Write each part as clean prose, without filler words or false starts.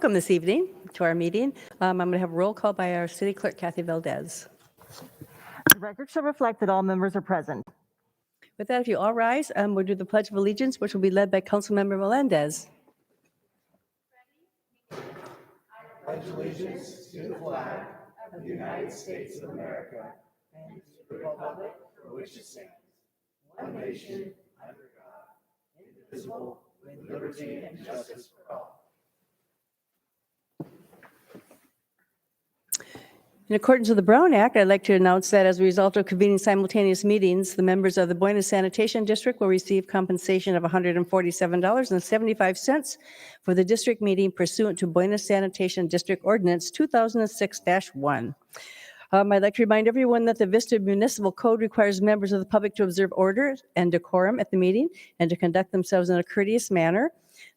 Welcome this evening to our meeting. I'm going to have a roll call by our City Clerk, Kathy Valdez. The record shall reflect that all members are present. With that, if you all rise, we'll do the Pledge of Allegiance, which will be led by Councilmember Melendez. I pledge allegiance to the flag of the United States of America and to the republic for which it stands, one nation, under God, indivisible, with liberty and justice for all. In accordance with the Brown Act, I'd like to announce that as a result of convening simultaneous meetings, the members of the Buena Sanitation District will receive compensation of $147.75 for the district meeting pursuant to Buena Sanitation District Ordinance 2006-1. I'd like to remind everyone that the Vista Municipal Code requires members of the public to observe order and decorum at the meeting and to conduct themselves in a courteous manner.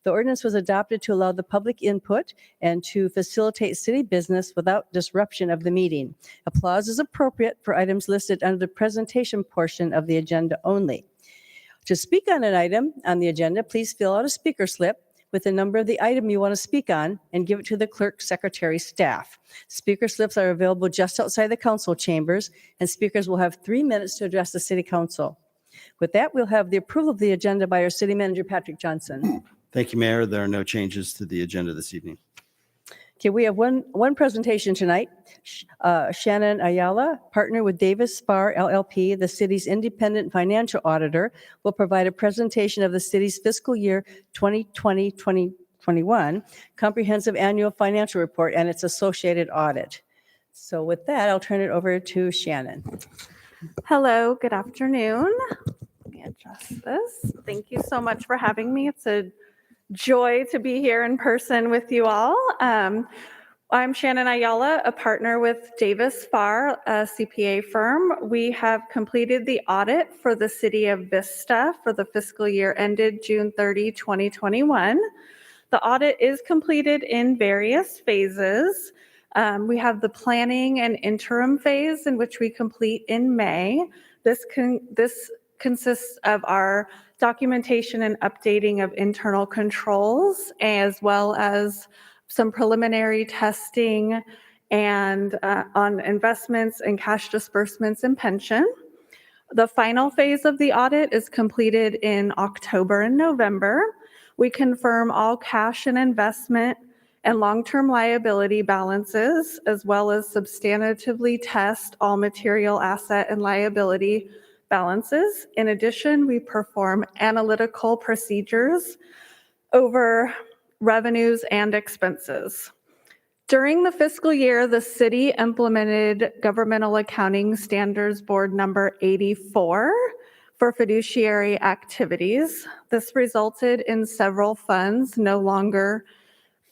The ordinance was adopted to allow the public input and to facilitate city business without disruption of the meeting. Applause is appropriate for items listed under the presentation portion of the agenda only. To speak on an item on the agenda, please fill out a speaker slip with the number of the item you want to speak on and give it to the clerk, secretary, staff. Speaker slips are available just outside the council chambers, and speakers will have 3 minutes to address the city council. With that, we'll have the approval of the agenda by our city manager, Patrick Johnson. Thank you, Mayor. There are no changes to the agenda this evening. Okay, we have one presentation tonight. Shannon Ayala, partner with Davis Spar LLP, the city's independent financial auditor, will provide a presentation of the city's fiscal year 2020-2021 comprehensive annual financial report and its associated audit. So with that, I'll turn it over to Shannon. Hello, good afternoon. Let me adjust this. Thank you so much for having me. It's a joy to be here in person with you all. I'm Shannon Ayala, a partner with Davis Spar, a CPA firm. We have completed the audit for the city of Vista for the fiscal year ended June 30, 2021. The audit is completed in various phases. We have the planning and interim phase in which we complete in May. This consists of our documentation and updating of internal controls, as well as some preliminary testing and on investments and cash disbursements and pension. The final phase of the audit is completed in October and November. We confirm all cash and investment and long-term liability balances, as well as substantively test all material asset and liability balances. In addition, we perform analytical procedures over revenues and expenses. During the fiscal year, the city implemented Governmental Accounting Standards Board number 84 for fiduciary activities. This resulted in several funds no longer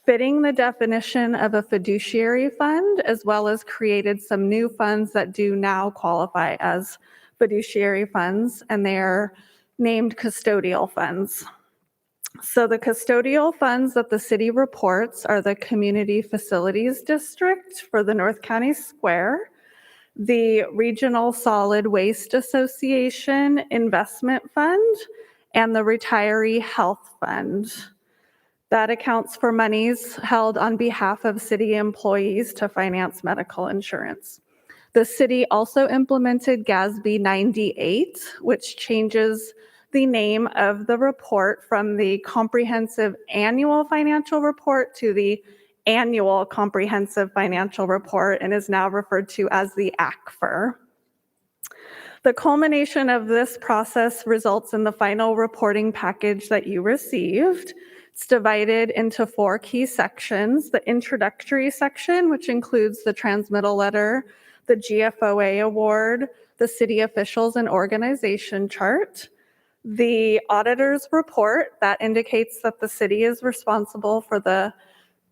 fitting the definition of a fiduciary fund, as well as created some new funds that do now qualify as fiduciary funds, and they are named custodial funds. So the custodial funds that the city reports are the Community Facilities District for the North County Square, the Regional Solid Waste Association Investment Fund, and the Retiree Health Fund. That accounts for monies held on behalf of city employees to finance medical insurance. The city also implemented GASB 98, which changes the name of the report from the Comprehensive Annual Financial Report to the Annual Comprehensive Financial Report, and is now referred to as the ACFR. The culmination of this process results in the final reporting package that you received. It's divided into 4 key sections: the introductory section, which includes the transmittal letter, the GFOA award, the city officials and organization chart, the auditor's report that indicates that the city is responsible for the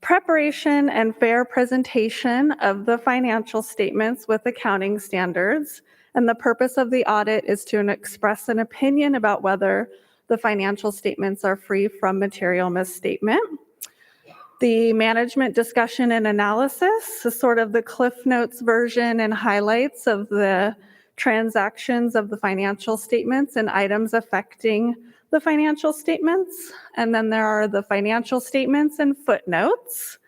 preparation and fair presentation of the financial statements with accounting standards. And the purpose of the audit is to express an opinion about whether the financial statements are free from material misstatement. The management discussion and analysis is sort of the Cliff Notes version and highlights of the transactions of the financial statements and items affecting the financial statements. And then there are the financial statements and footnotes.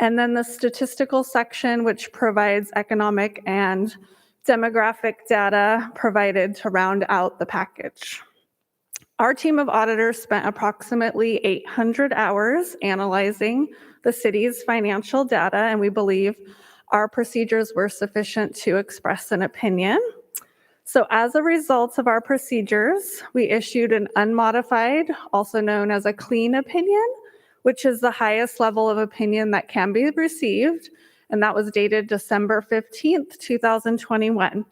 And then the statistical section, which provides economic and demographic data provided to round out the package. Our team of auditors spent approximately 800 hours analyzing the city's financial data, and we believe our procedures were sufficient to express an opinion. So as a result of our procedures, we issued an unmodified, also known as a clean opinion, which is the highest level of opinion that can be received, and that was dated December 15th, 2021.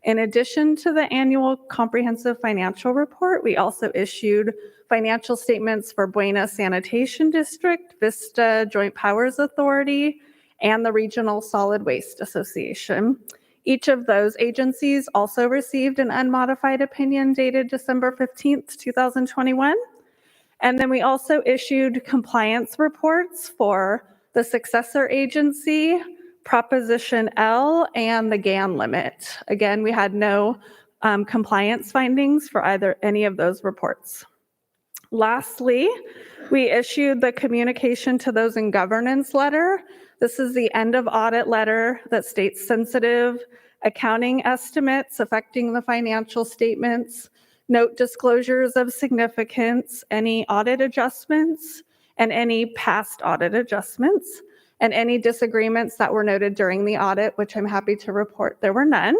In addition to the annual comprehensive financial report, we also issued financial statements for Buena Sanitation District, Vista Joint Powers Authority, and the Regional Solid Waste Association. Each of those agencies also received an unmodified opinion dated December 15th, 2021. And then we also issued compliance reports for the successor agency, Proposition L, and the GAN limit. Again, we had no compliance findings for any of those reports. Lastly, we issued the communication to those in governance letter. This is the end of audit letter that states sensitive accounting estimates affecting the financial statements, note disclosures of significance, any audit adjustments, and any past audit adjustments, and any disagreements that were noted during the audit, which I'm happy to report there were none.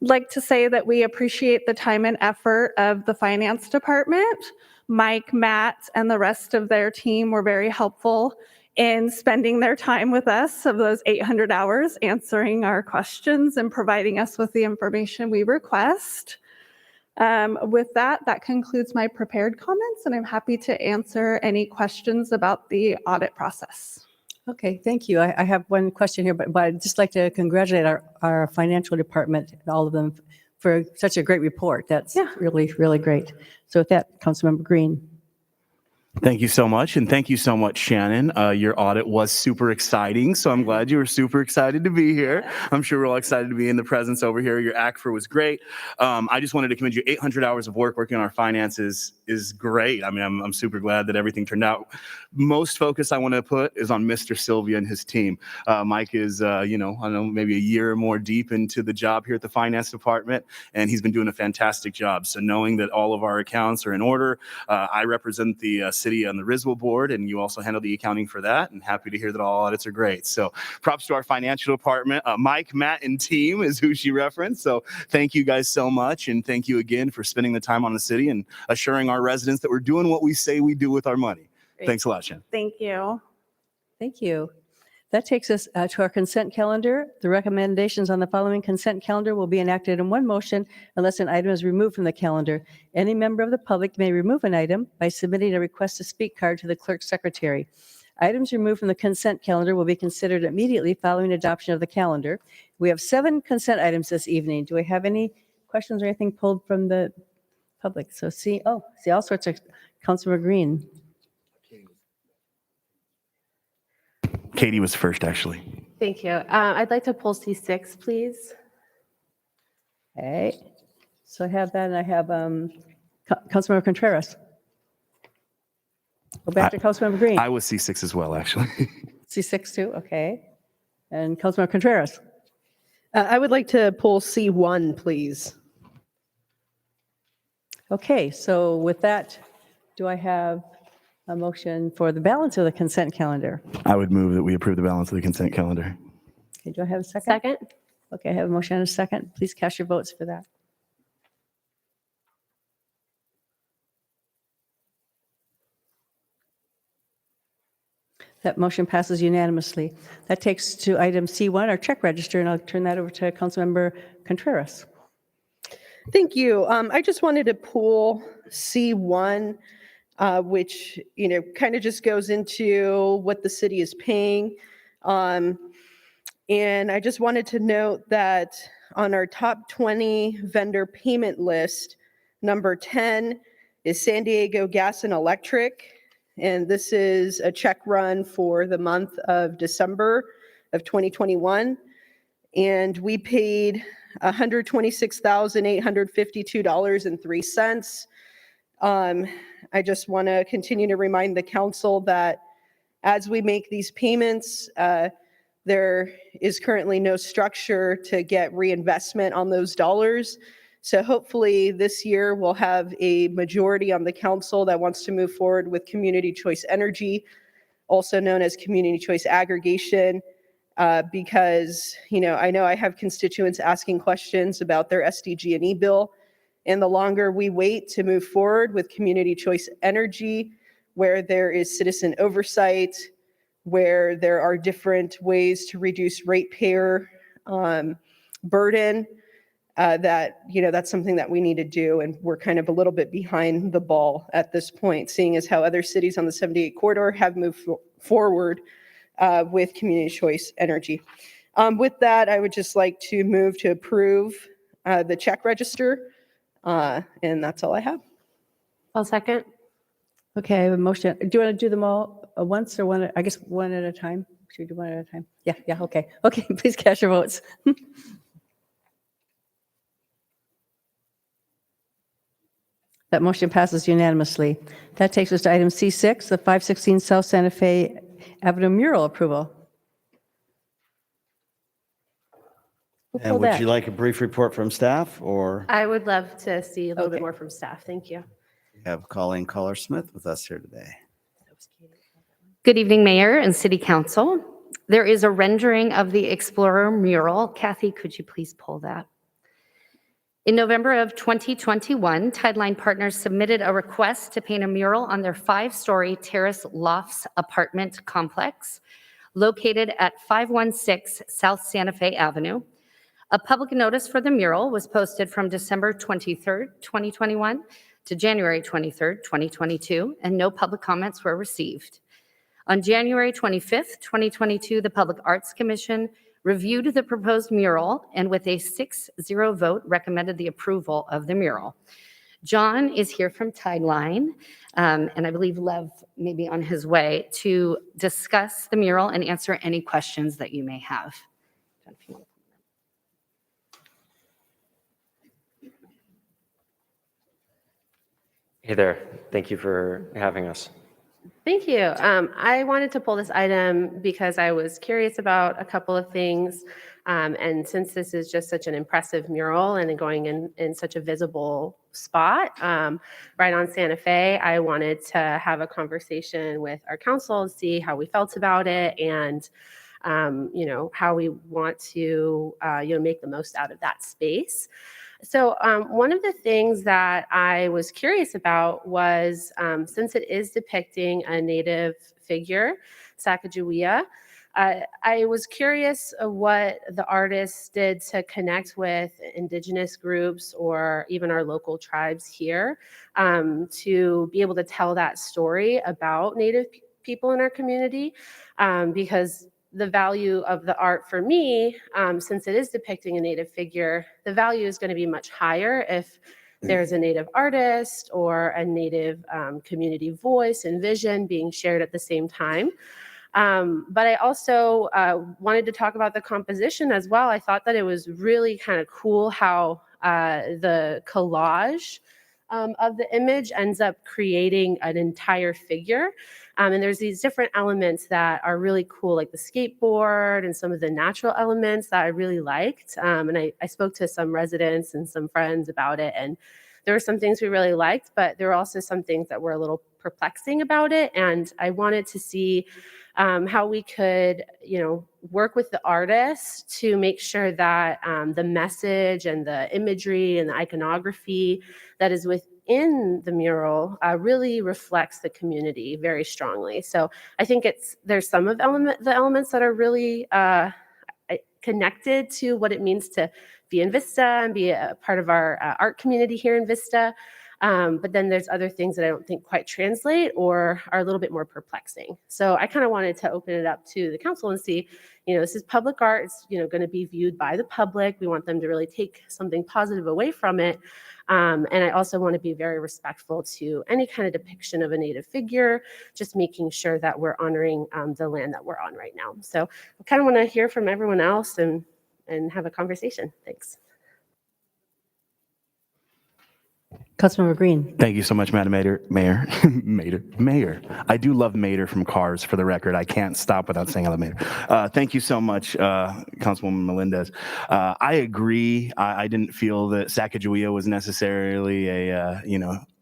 I'd like to say that we appreciate the time and effort of the finance department. Mike, Matt, and the rest of their team were very helpful in spending their time with us of those 800 hours, answering our questions and providing us with the information we request. With that concludes my prepared comments, and I'm happy to answer any questions about the audit process. Okay, thank you. I have one question here, but I'd just like to congratulate our financial department and all of them for such a great report. That's really, really great. So with that, Councilmember Green. Thank you so much, and thank you so much, Shannon. Your audit was super exciting, so I'm glad you were super excited to be here. I'm sure we're all excited to be in the presence over here. Your ACFR was great. I just wanted to commend you. 800 hours of work working on our finances is great. I mean, I'm super glad that everything turned out. Most focus I want to put is on Mr. Sylvia and his team. Mike is, I don't know, maybe a year or more deep into the job here at the finance department, and he's been doing a fantastic job. So knowing that all of our accounts are in order, I represent the city on the RISWA board, and you also handle the accounting for that, and happy to hear that all audits are great. So props to our financial department. Mike, Matt, and team is who she referenced. So thank you guys so much, and thank you again for spending the time on the city and assuring our residents that we're doing what we say we do with our money. Great. Thanks a lot, Shannon. Thank you. Thank you. That takes us to our consent calendar. The recommendations on the following consent calendar will be enacted in one motion unless an item is removed from the calendar. Any member of the public may remove an item by submitting a request to speak card to the clerk secretary. Items removed from the consent calendar will be considered immediately following adoption of the calendar. We have 7 consent items this evening. Do we have any questions or anything pulled from the public? So see all sorts of. Councilmember Green. Katie was first, actually. Thank you. I'd like to pull C6, please. Okay. So I have that, and I have Councilmember Contreras. Go back to Councilmember Green. I was C6 as well, actually. C6 too, okay. And Councilmember Contreras. I would like to pull C1, please. Okay, so with that, do I have a motion for the balance of the consent calendar? I would move that we approve the balance of the consent calendar. Okay, do I have a second? Second. Okay, I have a motion and a second. Please cast your votes for that. That motion passes unanimously. That takes to item C1, our check register, and I'll turn that over to Councilmember Contreras. Thank you. I just wanted to pull C1, which, kind of just goes into what the city is paying. And I just wanted to note that on our top 20 vendor payment list, number 10 is San Diego Gas and Electric. And this is a check run for the month of December of 2021. And we paid $126,852.03. I just want to continue to remind the council that, as we make these payments, there is currently no structure to get reinvestment on those dollars. So hopefully this year we'll have a majority on the council that wants to move forward with community choice energy, also known as community choice aggregation, because I know I have constituents asking questions about their SDG&E bill. And the longer we wait to move forward with community choice energy, where there is citizen oversight, where there are different ways to reduce ratepayer burden, that's something that we need to do. And we're kind of a little bit behind the ball at this point, seeing as how other cities on the 78 corridor have moved forward with community choice energy. With that, I would just like to move to approve the check register. And that's all I have. I'll second. Okay, I have a motion. Do you want to do them all at once or one? I guess one at a time. Should we do one at a time? Yeah, okay. Okay, please cast your votes. That motion passes unanimously. That takes us to item C6, the 516 South Santa Fe Avenue mural approval. Who And pulled would that? you like a brief report from staff, or I would love to see a little Okay. bit more from staff. Thank you. we have Colleen Collar-Smith with us here today? Good evening, Mayor and City Council. There is a rendering of the Explorer mural. Kathy, could you please pull that? In November of 2021, Tideline Partners submitted a request to paint a mural on their 5-story terrace lofts apartment complex located at 516 South Santa Fe Avenue. A public notice for the mural was posted from December 23rd, 2021 to January 23rd, 2022, and no public comments were received. On January 25th, 2022, the Public Arts Commission reviewed the proposed mural and with a 6-0 vote recommended the approval of the mural. John is here from Tideline, and I believe Lev may be on his way to discuss the mural and answer any questions that you may have. John, if you want to. Hey there. Thank you for having us. Thank you. I wanted to pull this item because I was curious about a couple of things. And since this is just such an impressive mural and going in such a visible spot right on Santa Fe, I wanted to have a conversation with our council and see how we felt about it and how we want to make the most out of that space. So one of the things that I was curious about was, since it is depicting a Native figure, Sacagawea, I was curious what the artist did to connect with Indigenous groups or even our local tribes here to be able to tell that story about Native people in our community, because the value of the art for me, since it is depicting a Native figure, the value is going to be much higher if there's a Native artist or a Native community voice and vision being shared at the same time. But I also wanted to talk about the composition as well. I thought that it was really kind of cool how the collage of the image ends up creating an entire figure. And there's these different elements that are really cool, like the skateboard and some of the natural elements that I really liked. And I spoke to some residents and some friends about it, and there were some things we really liked, but there were also some things that were a little perplexing about it. And I wanted to see how we could, work with the artists to make sure that the message and the imagery and the iconography that is within the mural really reflects the community very strongly. So I think there's some of the elements that are really connected to what it means to be in Vista and be a part of our art community here in Vista. But then there's other things that I don't think quite translate or are a little bit more perplexing. So I kind of wanted to open it up to the council and see, this is public art. It's, going to be viewed by the public. We want them to really take something positive away from it. And I also want to be very respectful to any kind of depiction of a Native figure, just making sure that we're honoring the land that we're on right now. So I kind of want to hear from everyone else and have a conversation. Thanks. Councilmember Green. Thank you so much, Madam Mayor. I do love Mater from Cars, for the record. I can't stop without saying I love Mater. Thank you so much, Councilwoman Melendez. I agree. I didn't feel that Sacagawea was necessarily a,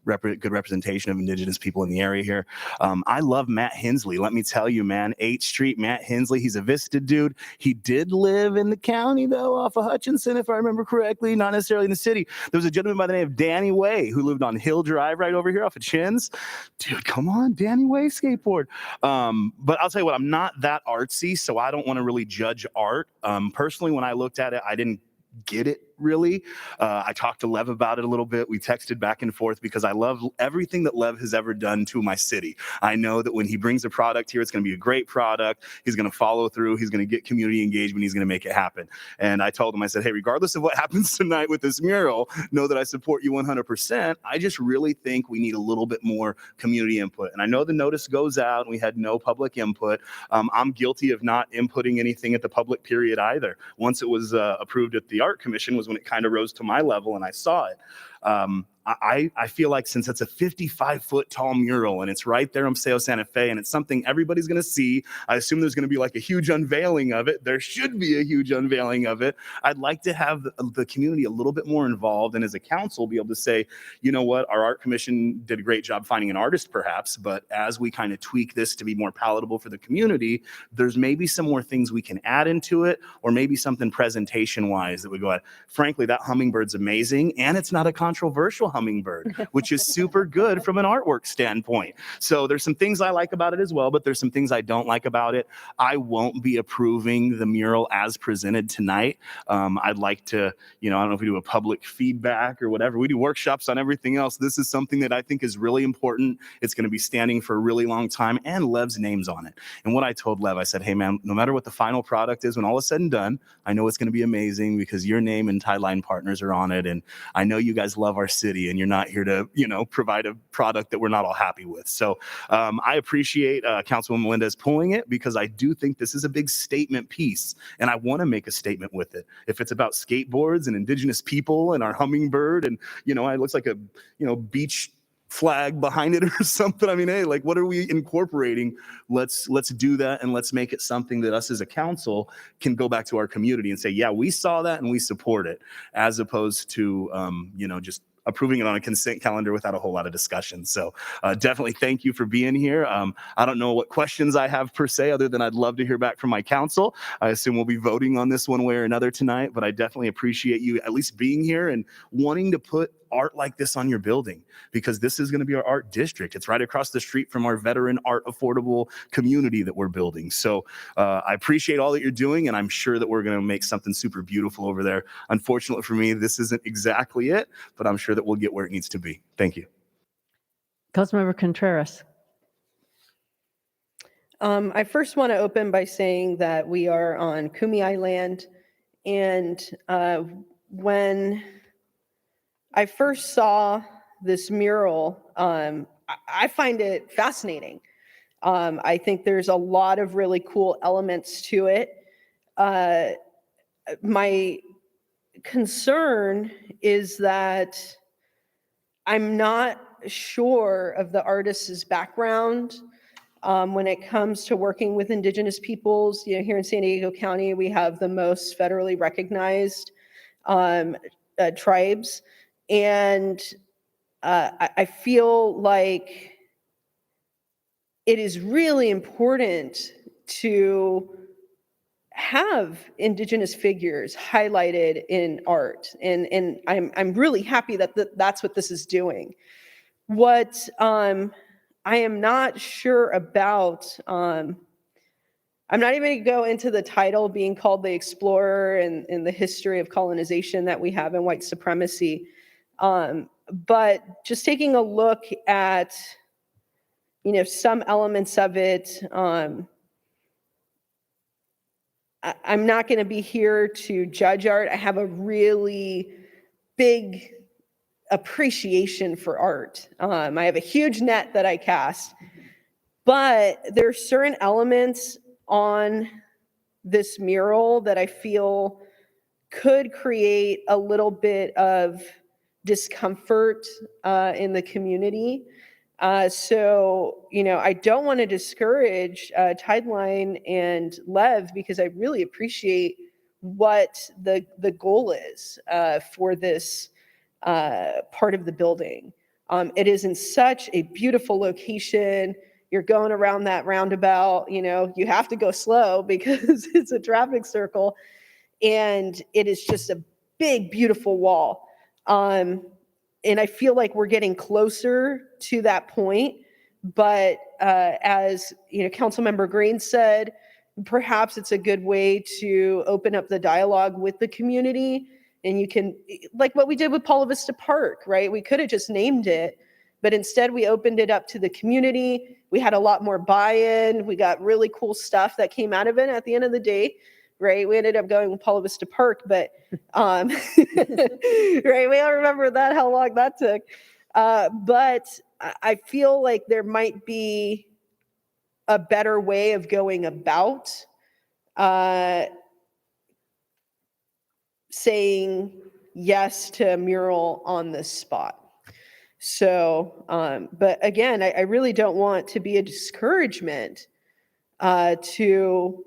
good representation of Indigenous people in the area here. I love Matt Hensley. Let me tell you, man, 8th Street, Matt Hensley, he's a Vista dude. He did live in the county, though, off of Hutchinson, if I remember correctly, not necessarily in the city. There was a gentleman by the name of Danny Way who lived on Hill Drive right over here off of Chins. Dude, come on, Danny Way skateboard. But I'll tell you what, I'm not that artsy, so I don't want to really judge art. Personally, when I looked at it, I didn't get it really. I talked to Lev about it a little bit. We texted back and forth because I love everything that Lev has ever done to my city. I know that when he brings a product here, it's going to be a great product. He's going to follow through. He's going to get community engagement. He's going to make it happen. And I told him, I said, hey, regardless of what happens tonight with this mural, know that I support you 100%. I just really think we need a little bit more community input. And I know the notice goes out and we had no public input. I'm guilty of not inputting anything at the public period either. Once it was approved at the Art Commission was when it kind of rose to my level and I saw it. I feel like since it's a 55-foot tall mural and it's right there on Paseo Santa Fe and it's something everybody's going to see, I assume there's going to be like a huge unveiling of it. There should be a huge unveiling of it. I'd like to have the community a little bit more involved and as a council be able to say, you know what, our art commission did a great job finding an artist perhaps, but as we kind of tweak this to be more palatable for the community, there's maybe some more things we can add into it or maybe something presentation-wise that would go at. Frankly, that hummingbird's amazing and it's not a controversial hummingbird, which is super good from an artwork standpoint. So there's some things I like about it as well, but there's some things I don't like about it. I won't be approving the mural as presented tonight. I'd like to, I don't know if we do a public feedback or whatever. We do workshops on everything else. This is something that I think is really important. It's going to be standing for a really long time and Lev's name's on it. And what I told Lev, I said, hey man, no matter what the final product is, when all is said and done, I know it's going to be amazing because your name and Tideline Partners are on it. And I know you guys love our city and you're not here to, provide a product that we're not all happy with. So I appreciate Councilwoman Melendez pulling it because I do think this is a big statement piece and I want to make a statement with it. If it's about skateboards and Indigenous people and our hummingbird and, it looks like a, beach flag behind it or something. I mean, hey, like what are we incorporating? Let's do that and let's make it something that us as a council can go back to our community and say, yeah, we saw that and we support it, as opposed to, just approving it on a consent calendar without a whole lot of discussion. So definitely thank you for being here. I don't know what questions I have per se, other than I'd love to hear back from my council. I assume we'll be voting on this one way or another tonight, but I definitely appreciate you at least being here and wanting to put art like this on your building, because this is going to be our art district. It's right across the street from our veteran art affordable community that we're building. So I appreciate all that you're doing, and I'm sure that we're going to make something super beautiful over there. Unfortunately for me, this isn't exactly it, but I'm sure that we'll get where it needs to be. Thank you. Councilmember Contreras. I first want to open by saying that we are on Kumeyaay land, and when I first saw this mural, I find it fascinating. I think there's a lot of really cool elements to it. My concern is that I'm not sure of the artist's background when it comes to working with Indigenous peoples. Here in San Diego County, we have the most federally recognized tribes. And I feel like it is really important to have Indigenous figures highlighted in art. And I'm really happy that that's what this is doing. What I am not sure about, I'm not even going to go into the title being called The Explorer and the history of colonization that we have in white supremacy. But just taking a look at, some elements of it, I'm not going to be here to judge art. I have a really big appreciation for art. I have a huge net that I cast, but there are certain elements on this mural that I feel could create a little bit of discomfort in the community. So, I don't want to discourage Tideline and Lev, because I really appreciate what the goal is for this part of the building. It is in such a beautiful location. You're going around that roundabout, you have to go slow because it's a traffic circle. And it is just a big, beautiful wall. And I feel like we're getting closer to that point. But as Councilmember Green said, perhaps it's a good way to open up the dialogue with the community. And you can, like what we did with Paula Vista Park, right? We could have just named it, but instead we opened it up to the community. We had a lot more buy-in. We got really cool stuff that came out of it at the end of the day, right? We ended up going with Paula Vista Park, but, right, we all remember that, how long that took. But I feel like there might be a better way of going about saying yes to a mural on this spot. So, but again, I really don't want to be a discouragement to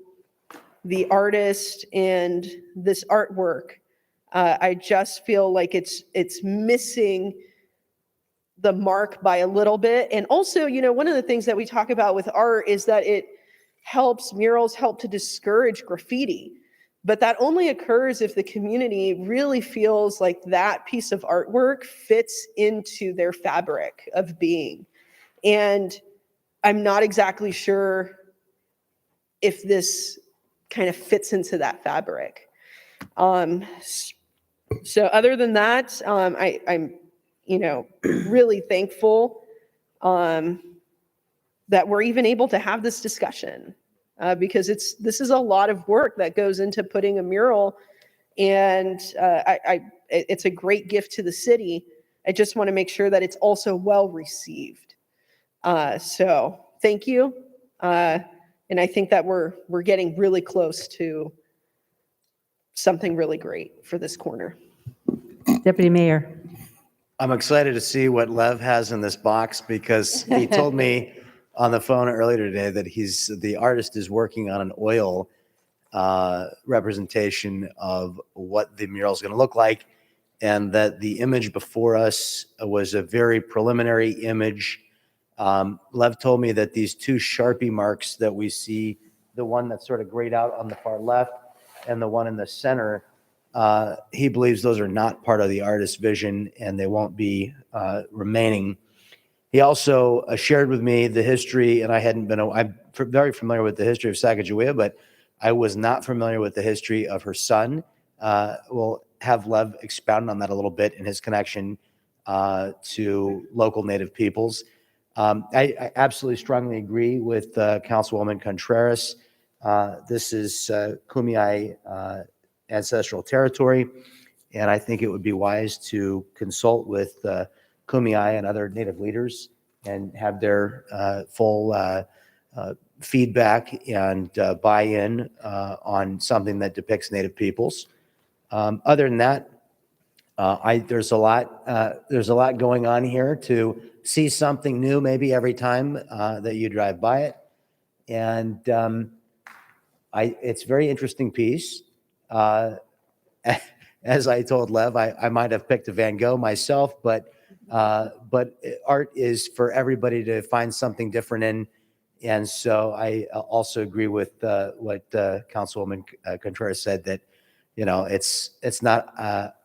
the artist and this artwork. I just feel like it's missing the mark by a little bit. And also, one of the things that we talk about with art is that murals help to discourage graffiti. But that only occurs if the community really feels like that piece of artwork fits into their fabric of being. And I'm not exactly sure if this kind of fits into that fabric. So other than that, I'm really thankful that we're even able to have this discussion. Because this is a lot of work that goes into putting a mural, and it's a great gift to the city. I just want to make sure that it's also well received. So thank you, and I think that we're getting really close to something really great for this corner. Deputy Mayor. I'm excited to see what Lev has in this box, because he told me on the phone earlier today that the artist is working on an oil representation of what the mural is going to look like, and that the image before us was a very preliminary image. Lev told me that these two Sharpie marks that we see, the one that's sort of grayed out on the far left and the one in the center, he believes those are not part of the artist's vision and they won't be remaining. He also shared with me the history, and I'm very familiar with the history of Sacagawea, but I was not familiar with the history of her son. We'll have Lev expound on that a little bit in his connection to local Native peoples. I absolutely strongly agree with Councilwoman Contreras. This is Kumeyaay ancestral territory, and I think it would be wise to consult with Kumeyaay and other Native leaders and have their full feedback and buy-in on something that depicts Native peoples. Other than that, there's a lot going on here to see something new maybe every time that you drive by it, and it's a very interesting piece. As I told Lev, I might have picked a Van Gogh myself, but art is for everybody to find something different in. And so I also agree with what Councilwoman Contreras said, that, it's not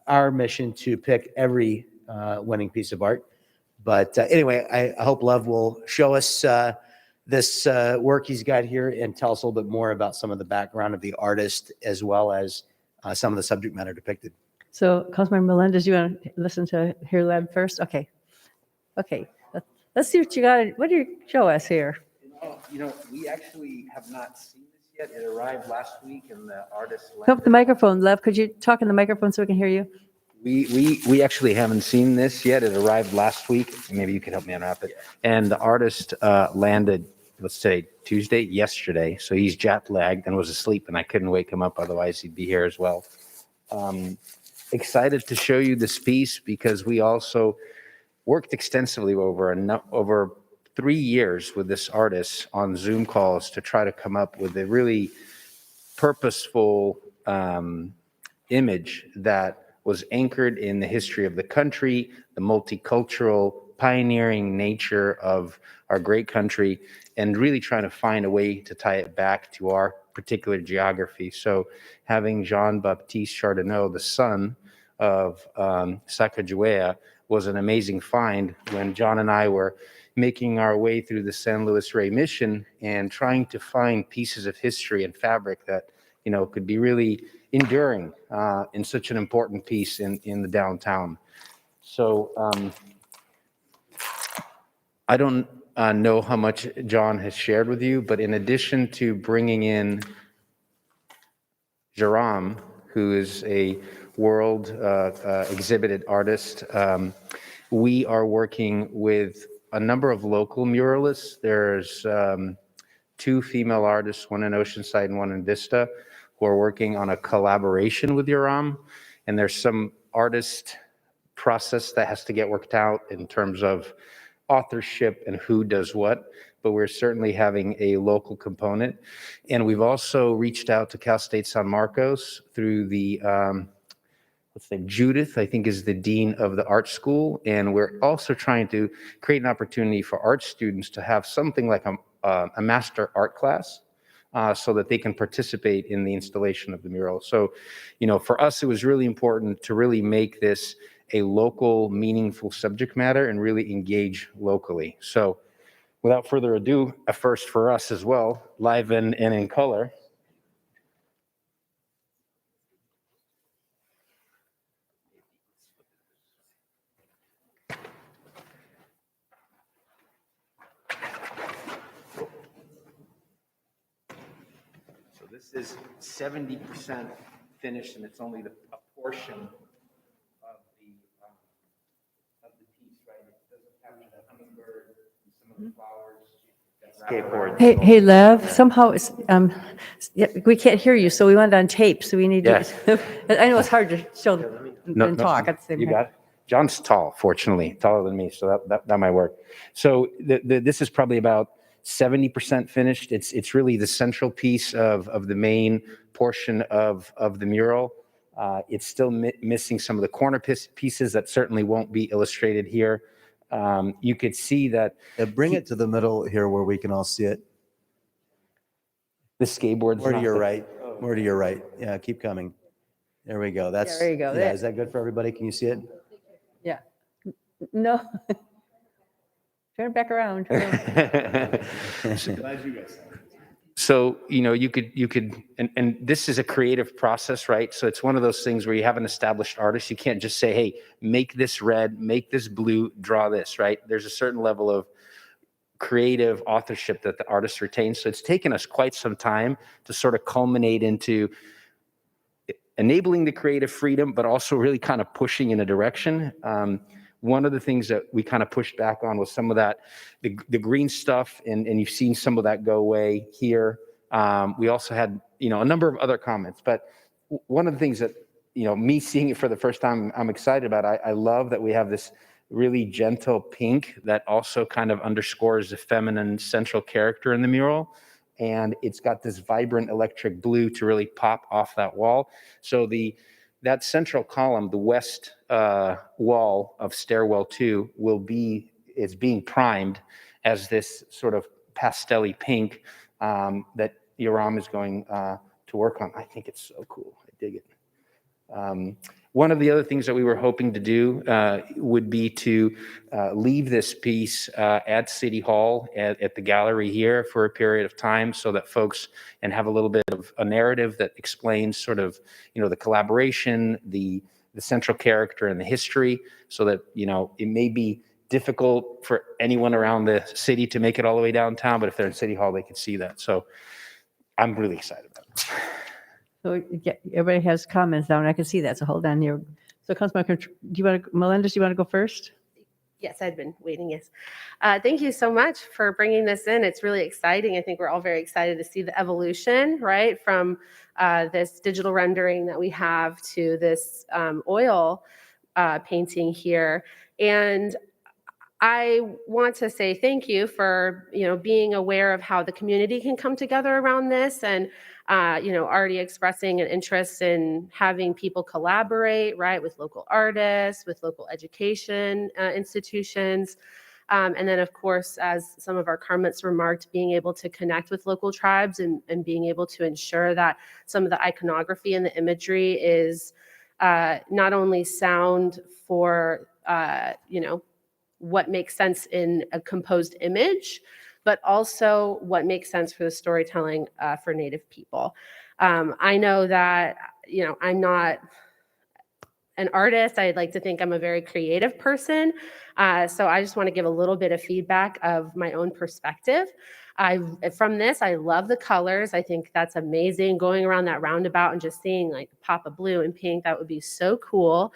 our mission to pick every winning piece of art. But anyway, I hope Lev will show us this work he's got here and tell us a little bit more about some of the background of the artist, as well as some of the subject matter depicted. So, Councilmember Melendez, you want to hear Lev first? Okay. Let's see what you got. What do you show us here? We actually have not seen this yet. It arrived last week, and the artist. Come up the microphone, Lev. Could you talk in the microphone so we can hear you? We actually haven't seen this yet. It arrived last week. Maybe you could help me unwrap it. And the artist landed, let's say, yesterday. So he's jet lagged and was asleep, and I couldn't wake him up. Otherwise, he'd be here as well. excited to show you this piece because we also worked extensively over 3 years with this artist on Zoom calls to try to come up with a really purposeful image that was anchored in the history of the country, the multicultural, pioneering nature of our great country, and really trying to find a way to tie it back to our particular geography. So having Jean-Baptiste Chardonnay, the son of Sacagawea, was an amazing find when John and I were making our way through the San Luis Rey mission and trying to find pieces of history and fabric that, you know, could be really enduring in such an important piece in the downtown. So I don't know how much John has shared with you, but in addition to bringing in Jerome, who is a world exhibited artist, we are working with a number of local muralists. There's 2 female artists, one in Oceanside and one in Vista, who are working on a collaboration with Yoram. And there's some artist process that has to get worked out in terms of authorship and who does what, but we're certainly having a local component. And we've also reached out to Cal State San Marcos through the, let's say Judith, I think is the dean of the art school. And we're also trying to create an opportunity for art students to have something like a master art class so that they can participate in the installation of the mural. So, you know, for us, it was really important to really make this a local, meaningful subject matter and really engage locally. So without further ado, a first for us as well, live and in color. So this is 70% finished, and it's only a portion of the piece, right? It doesn't capture the hummingbird and some of the flowers. Skateboard. Hey, Lev, somehow it's, yeah, we can't hear you, so we want it on tape, so we need to. I know it's hard to show and talk at the same You time. got it? John's tall, fortunately, taller than me, so that might work. So this is probably about 70% finished. It's really the central piece of the main portion of the mural. It's still missing some of the corner pieces that certainly won't be illustrated here. You could see that. Bring it to the middle here where we can all see it. The skateboard's More to not your the- right. More to your right. Yeah, keep coming. There we go. That's, there you go. Yeah, There. is that good for everybody? Can you see it? Yeah. No. Turn it back around. So, you know, you could, and this is a creative process, right? So it's one of those things where you have an established artist. You can't just say, hey, make this red, make this blue, draw this, right? There's a certain level of creative authorship that the artist retains. So it's taken us quite some time to sort of culminate into enabling the creative freedom, but also really kind of pushing in a direction. One of the things that we kind of pushed back on was some of that, the green stuff, and you've seen some of that go away here. We also had, you know, a number of other comments, but one of the things that, you know, me seeing it for the first time, I'm excited about. I love that we have this really gentle pink that also kind of underscores the feminine central character in the mural. And it's got this vibrant electric blue to really pop off that wall. So that central column, the west wall of stairwell 2 is being primed as this sort of pastel-y pink that Yoram is going to work on. I think it's so cool. I dig it. One of the other things that we were hoping to do would be to leave this piece at City Hall at the gallery here for a period of time so that folks and have a little bit of a narrative that explains sort of, you know, the collaboration, the central character and the history, so that, you know, it may be difficult for anyone around the city to make it all the way downtown, but if they're in City Hall, they can see that. So I'm really excited about it. So yeah, everybody has comments now, and I can see that, so hold on here. So Councilman, Melendez, do you want to go first? Yes, I'd been waiting, yes. Thank you so much for bringing this in. It's really exciting. I think we're all very excited to see the evolution, right, from this digital rendering that we have to this oil painting here. And I want to say thank you for, being aware of how the community can come together around this and, already expressing an interest in having people collaborate, right, with local artists, with local education institutions. And then, of course, as some of our comments remarked, being able to connect with local tribes and being able to ensure that some of the iconography and the imagery is not only sound for, what makes sense in a composed image, but also what makes sense for the storytelling for Native people. I know that, I'm not an artist. I'd like to think I'm a very creative person. So I just want to give a little bit of feedback of my own perspective. From this, I love the colors. I think that's amazing. Going around that roundabout and just seeing like pop of blue and pink, that would be so cool.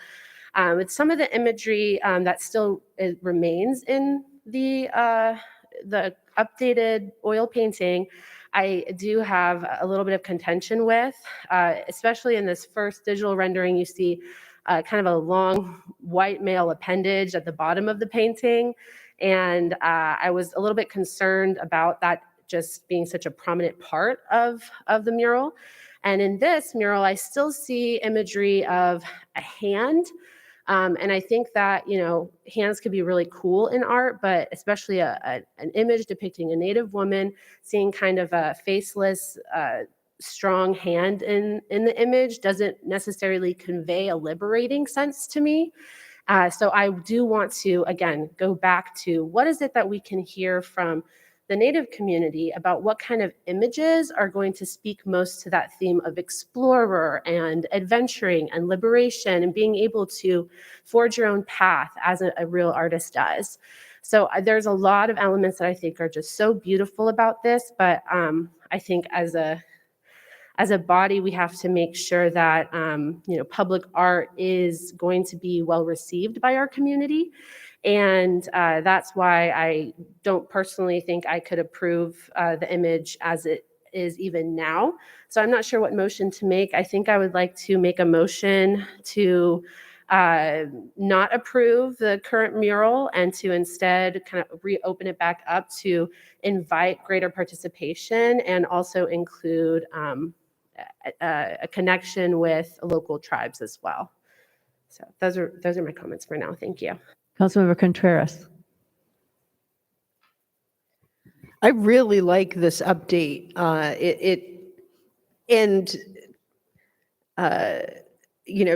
With some of the imagery that still remains in the updated oil painting, I do have a little bit of contention with, especially in this first digital rendering. You see kind of a long white male appendage at the bottom of the painting, and I was a little bit concerned about that just being such a prominent part of the mural. And in this mural, I still see imagery of a hand. And I think that, hands could be really cool in art, but especially an image depicting a Native woman, seeing kind of a faceless, strong hand in the image doesn't necessarily convey a liberating sense to me. So I do want to, again, go back to what is it that we can hear from the Native community about what kind of images are going to speak most to that theme of explorer and adventuring and liberation and being able to forge your own path as a real artist does. So there's a lot of elements that I think are just so beautiful about this, but I think as a body, we have to make sure that public art is going to be well received by our community. And that's why I don't personally think I could approve the image as it is even now. So I'm not sure what motion to make. I think I would like to make a motion to not approve the current mural and to instead kind of reopen it back up to invite greater participation and also include a connection with local tribes as well. So those are my comments for now. Thank you. Councilmember Contreras. I really like this update.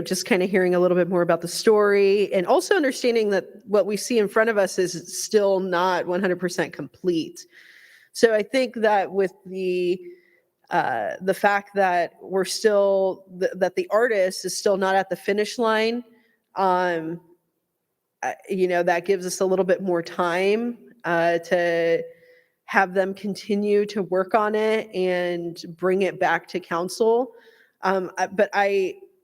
Just kind of hearing a little bit more about the story and also understanding that what we see in front of us is still not 100% complete. So I think that with the fact that we're still, that the artist is still not at the finish line, that gives us a little bit more time to have them continue to work on it and bring it back to council. But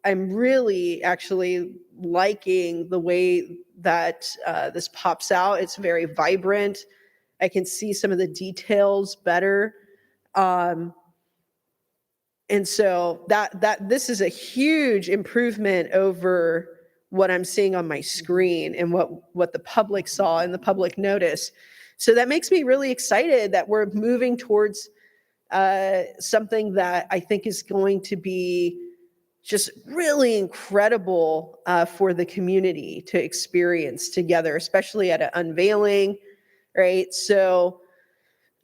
I'm really actually liking the way that this pops out. It's very vibrant. I can see some of the details better. And so that this is a huge improvement over what I'm seeing on my screen and what the public saw and the public noticed. So that makes me really excited that we're moving towards something that I think is going to be just really incredible for the community to experience together, especially at an unveiling, right? So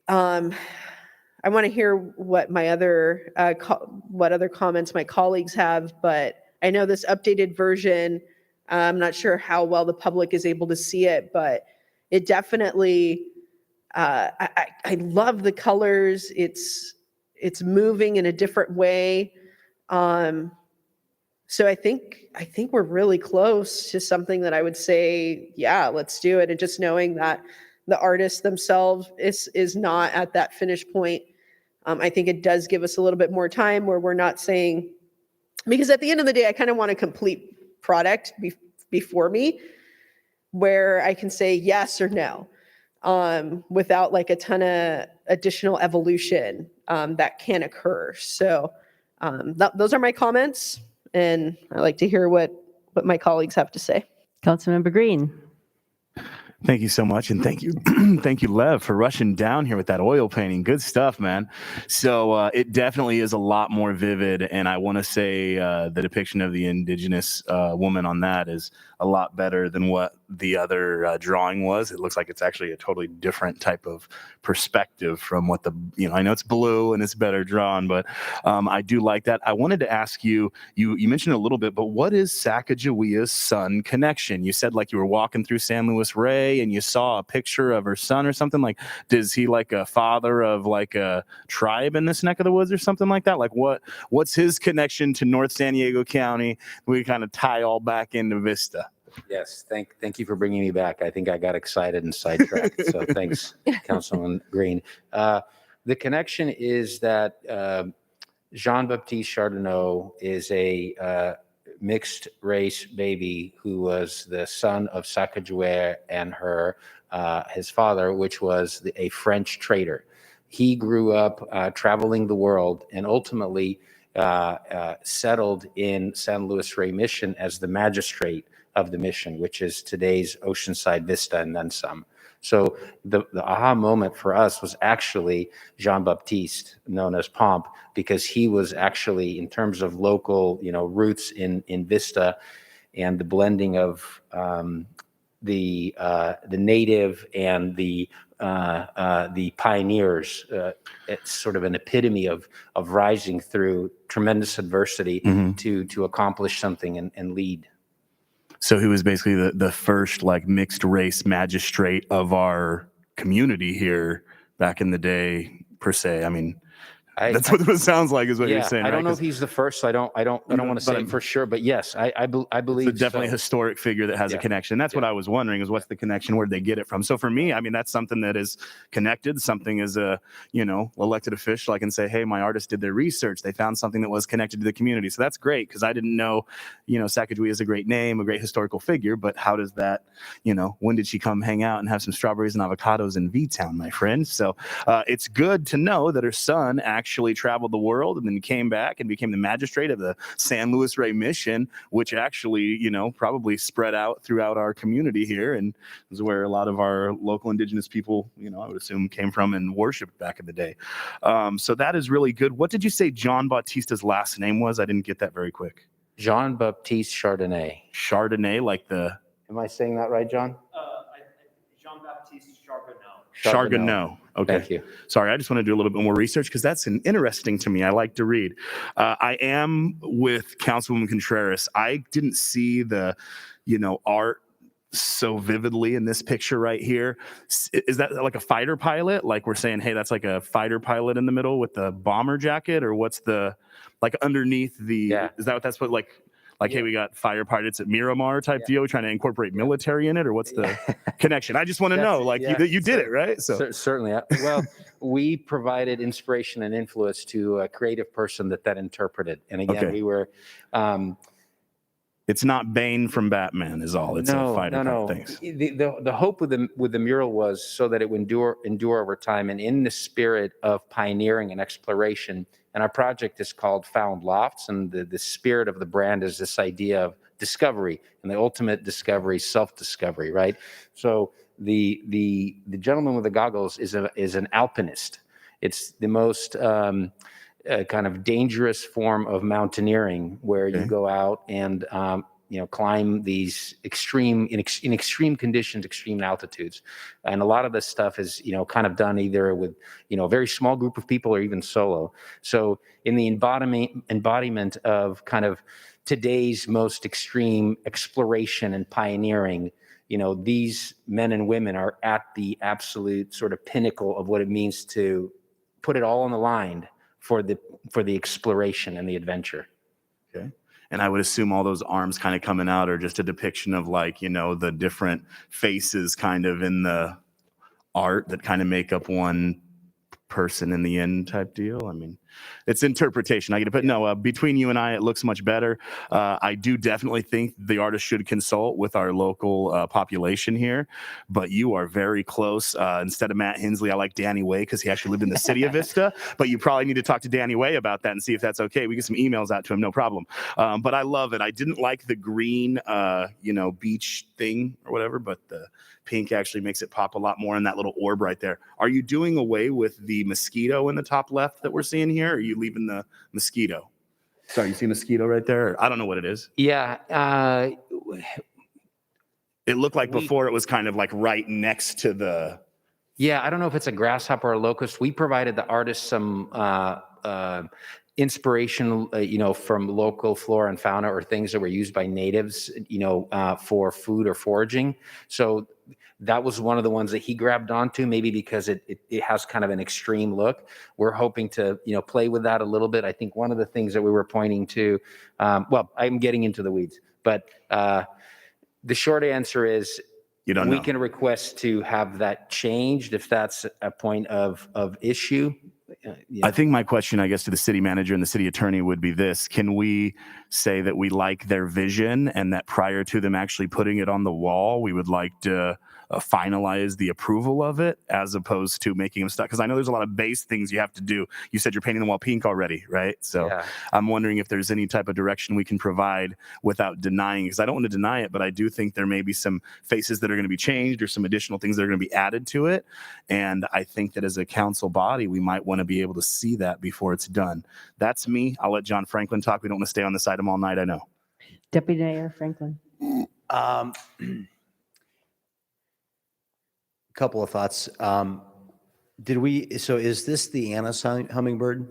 I want to hear what my other what other comments my colleagues have, but I know this updated version, I'm not sure how well the public is able to see it, but it definitely, I love the colors. It's moving in a different way. So I think we're really close to something that I would say, yeah, let's do it. And just knowing that the artists themselves is not at that finish point, I think it does give us a little bit more time where we're not saying, because at the end of the day, I kind of want a complete product before me. where I can say yes or no, without like a ton of additional evolution that can occur. So those are my comments, and I like to hear what my colleagues have to say. Councilmember Green. Thank you so much. And thank you, thank you, Lev, for rushing down here with that oil painting. Good stuff, man. So it definitely is a lot more vivid. And I want to say the depiction of the indigenous woman on that is a lot better than what the other drawing was. It looks like it's actually a totally different type of perspective from what I know it's blue and it's better drawn, but I do like that. I wanted to ask you, you mentioned a little bit, but what is Sacagawea's son connection? You said like you were walking through San Luis Rey and you saw a picture of her son or something. Like, does he like a father of like a tribe in this neck of the woods or something like that? Like what's his connection to North San Diego County? We kind of tie all back into Vista. Yes, thank you for bringing me back. I think I got excited and sidetracked. So thanks, Councilman Green. The connection is that Jean-Baptiste Chardonnay is a mixed race baby who was the son of Sacagawea and his father, which was a French trader. He grew up traveling the world and ultimately settled in San Luis Rey Mission as the magistrate of the mission, which is today's Oceanside Vista and then some. So the aha moment for us was actually Jean-Baptiste, known as Pomp, because he was actually, in terms of local, roots in Vista and the blending of the native and the pioneers. It's sort of an epitome of rising through tremendous adversity to accomplish something and lead. So he was basically the first like mixed race magistrate of our community here back in the day, per se. I mean, that's what it sounds like, is what you're saying. I don't right? know if he's the first. So I don't want to say for sure, but yes, I believe it's definitely so. a historic figure that has a connection. That's what I was wondering, is what's the connection? Where'd they get it from? So for me, I mean, that's something that is connected. Something as a, elected official, I can say, hey, my artist did their research. They found something that was connected to the community. So that's great, because I didn't know, Sacagawea is a great name, a great historical figure, but how does that, when did she come hang out and have some strawberries and avocados in V-Town, my friend? So it's good to know that her son actually traveled the world and then came back and became the magistrate of the San Luis Rey Mission, which actually, probably spread out throughout our community here, and is where a lot of our local indigenous people, I would assume, came from and worshipped back in the day. So that is really good. What did you say John Bautista's last name was? I didn't get that very quick. Jean-Baptiste Chardonnay. Chardonnay, like the... Am I saying that right, John? Jean-Baptiste Charbonneau. Okay. Thank you. Sorry, I just want to do a little bit more research because that's interesting to me. I like to read. I am with Councilwoman Contreras. I didn't see the, art so vividly in this picture right here. Is that like a fighter pilot? Like we're saying, hey, that's like a fighter pilot in the middle with the bomber jacket, or what's the, like underneath the, is that what that's what like, hey, we got fire pilots at Miramar type deal, trying to incorporate military in it, or what's the connection? I just want to know, like you did it, right? So certainly. Well, we provided inspiration and influence to a creative person that interpreted. And again, we were... it's not Bane from Batman is all. It's a fighter. No. Thanks. The hope with the mural was so that it would endure over time, and in the spirit of pioneering and exploration. And our project is called Found Lofts, and the spirit of the brand is this idea of discovery, and the ultimate discovery, self-discovery, right? So the gentleman with the goggles is an alpinist. It's the most kind of dangerous form of mountaineering, where you go out and climb these in extreme conditions, extreme altitudes. And a lot of this stuff is, kind of done either with, a very small group of people or even solo. So in the embodiment of kind of today's most extreme exploration and pioneering, these men and women are at the absolute sort of pinnacle of what it means to put it all on the line for the exploration and the adventure. Okay. And I would assume all those arms kind of coming out are just a depiction of like, the different faces kind of in the art that kind of make up one person in the end type deal. I mean, It's interpretation. I get it, but no, between you and I, it looks much better. I do definitely think the artist should consult with our local population here, but you are very close. Instead of Matt Hensley, I like Danny Way because he actually lived in the city of Vista, but you probably need to talk to Danny Way about that and see if that's okay. We get some emails out to him, no problem. But I love it. I didn't like the green, beach thing or whatever, but the pink actually makes it pop a lot more in that little orb right there. Are you doing away with the mosquito in the top left that we're seeing here? Or are you leaving the mosquito? Sorry, you see mosquito right there? I don't know what it is. Yeah. It looked like before it was kind of like right next to the. Yeah, I don't know if it's a grasshopper or a locust. We provided the artist some inspiration, from local flora and fauna or things that were used by natives, for food or foraging. So that was one of the ones that he grabbed onto, maybe because it has kind of an extreme look. We're hoping to, play with that a little bit. I think one of the things that we were pointing to, I'm getting into the weeds, but the short answer is we can request to have that changed if that's a point of issue. I think my question, I guess, to the city manager and the city attorney would be this. Can we say that we like their vision and that prior to them actually putting it on the wall, we would like to finalize the approval of it as opposed to making them stuck? Because I know there's a lot of base things you have to do. You said you're painting the wall pink already, right? So yeah. I'm wondering if there's any type of direction we can provide without denying, because I don't want to deny it, but I do think there may be some faces that are going to be changed or some additional things that are going to be added to it. And I think that as a council body, we might want to be able to see that before it's done. That's me. I'll let John Franklin talk. We don't want to stay on this item all night, I know. Deputy Mayor Franklin. Couple of thoughts. So is this the Anna's hummingbird?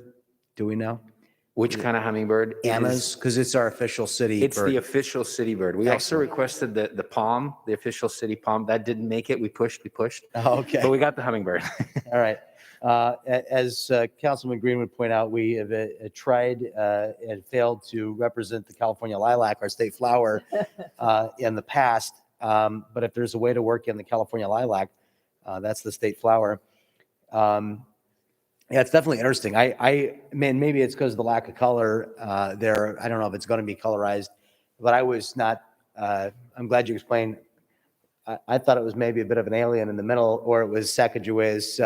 Do we know? Which kind of hummingbird? Anna's, because it's our official city It's bird. the official city bird. We also requested the palm, the official city palm. That didn't make it. We pushed. Oh, okay. But we got the hummingbird. All right. As Councilman Green would point out, we have tried and failed to represent the California lilac, our state flower, in the past. But if there's a way to work in the California lilac, that's the state flower. Yeah, it's definitely interesting. I mean, maybe it's because of the lack of color there. I don't know if it's going to be colorized, but I was not. I'm glad you explained. I thought it was maybe a bit of an alien in the middle, or it was Sacagawea's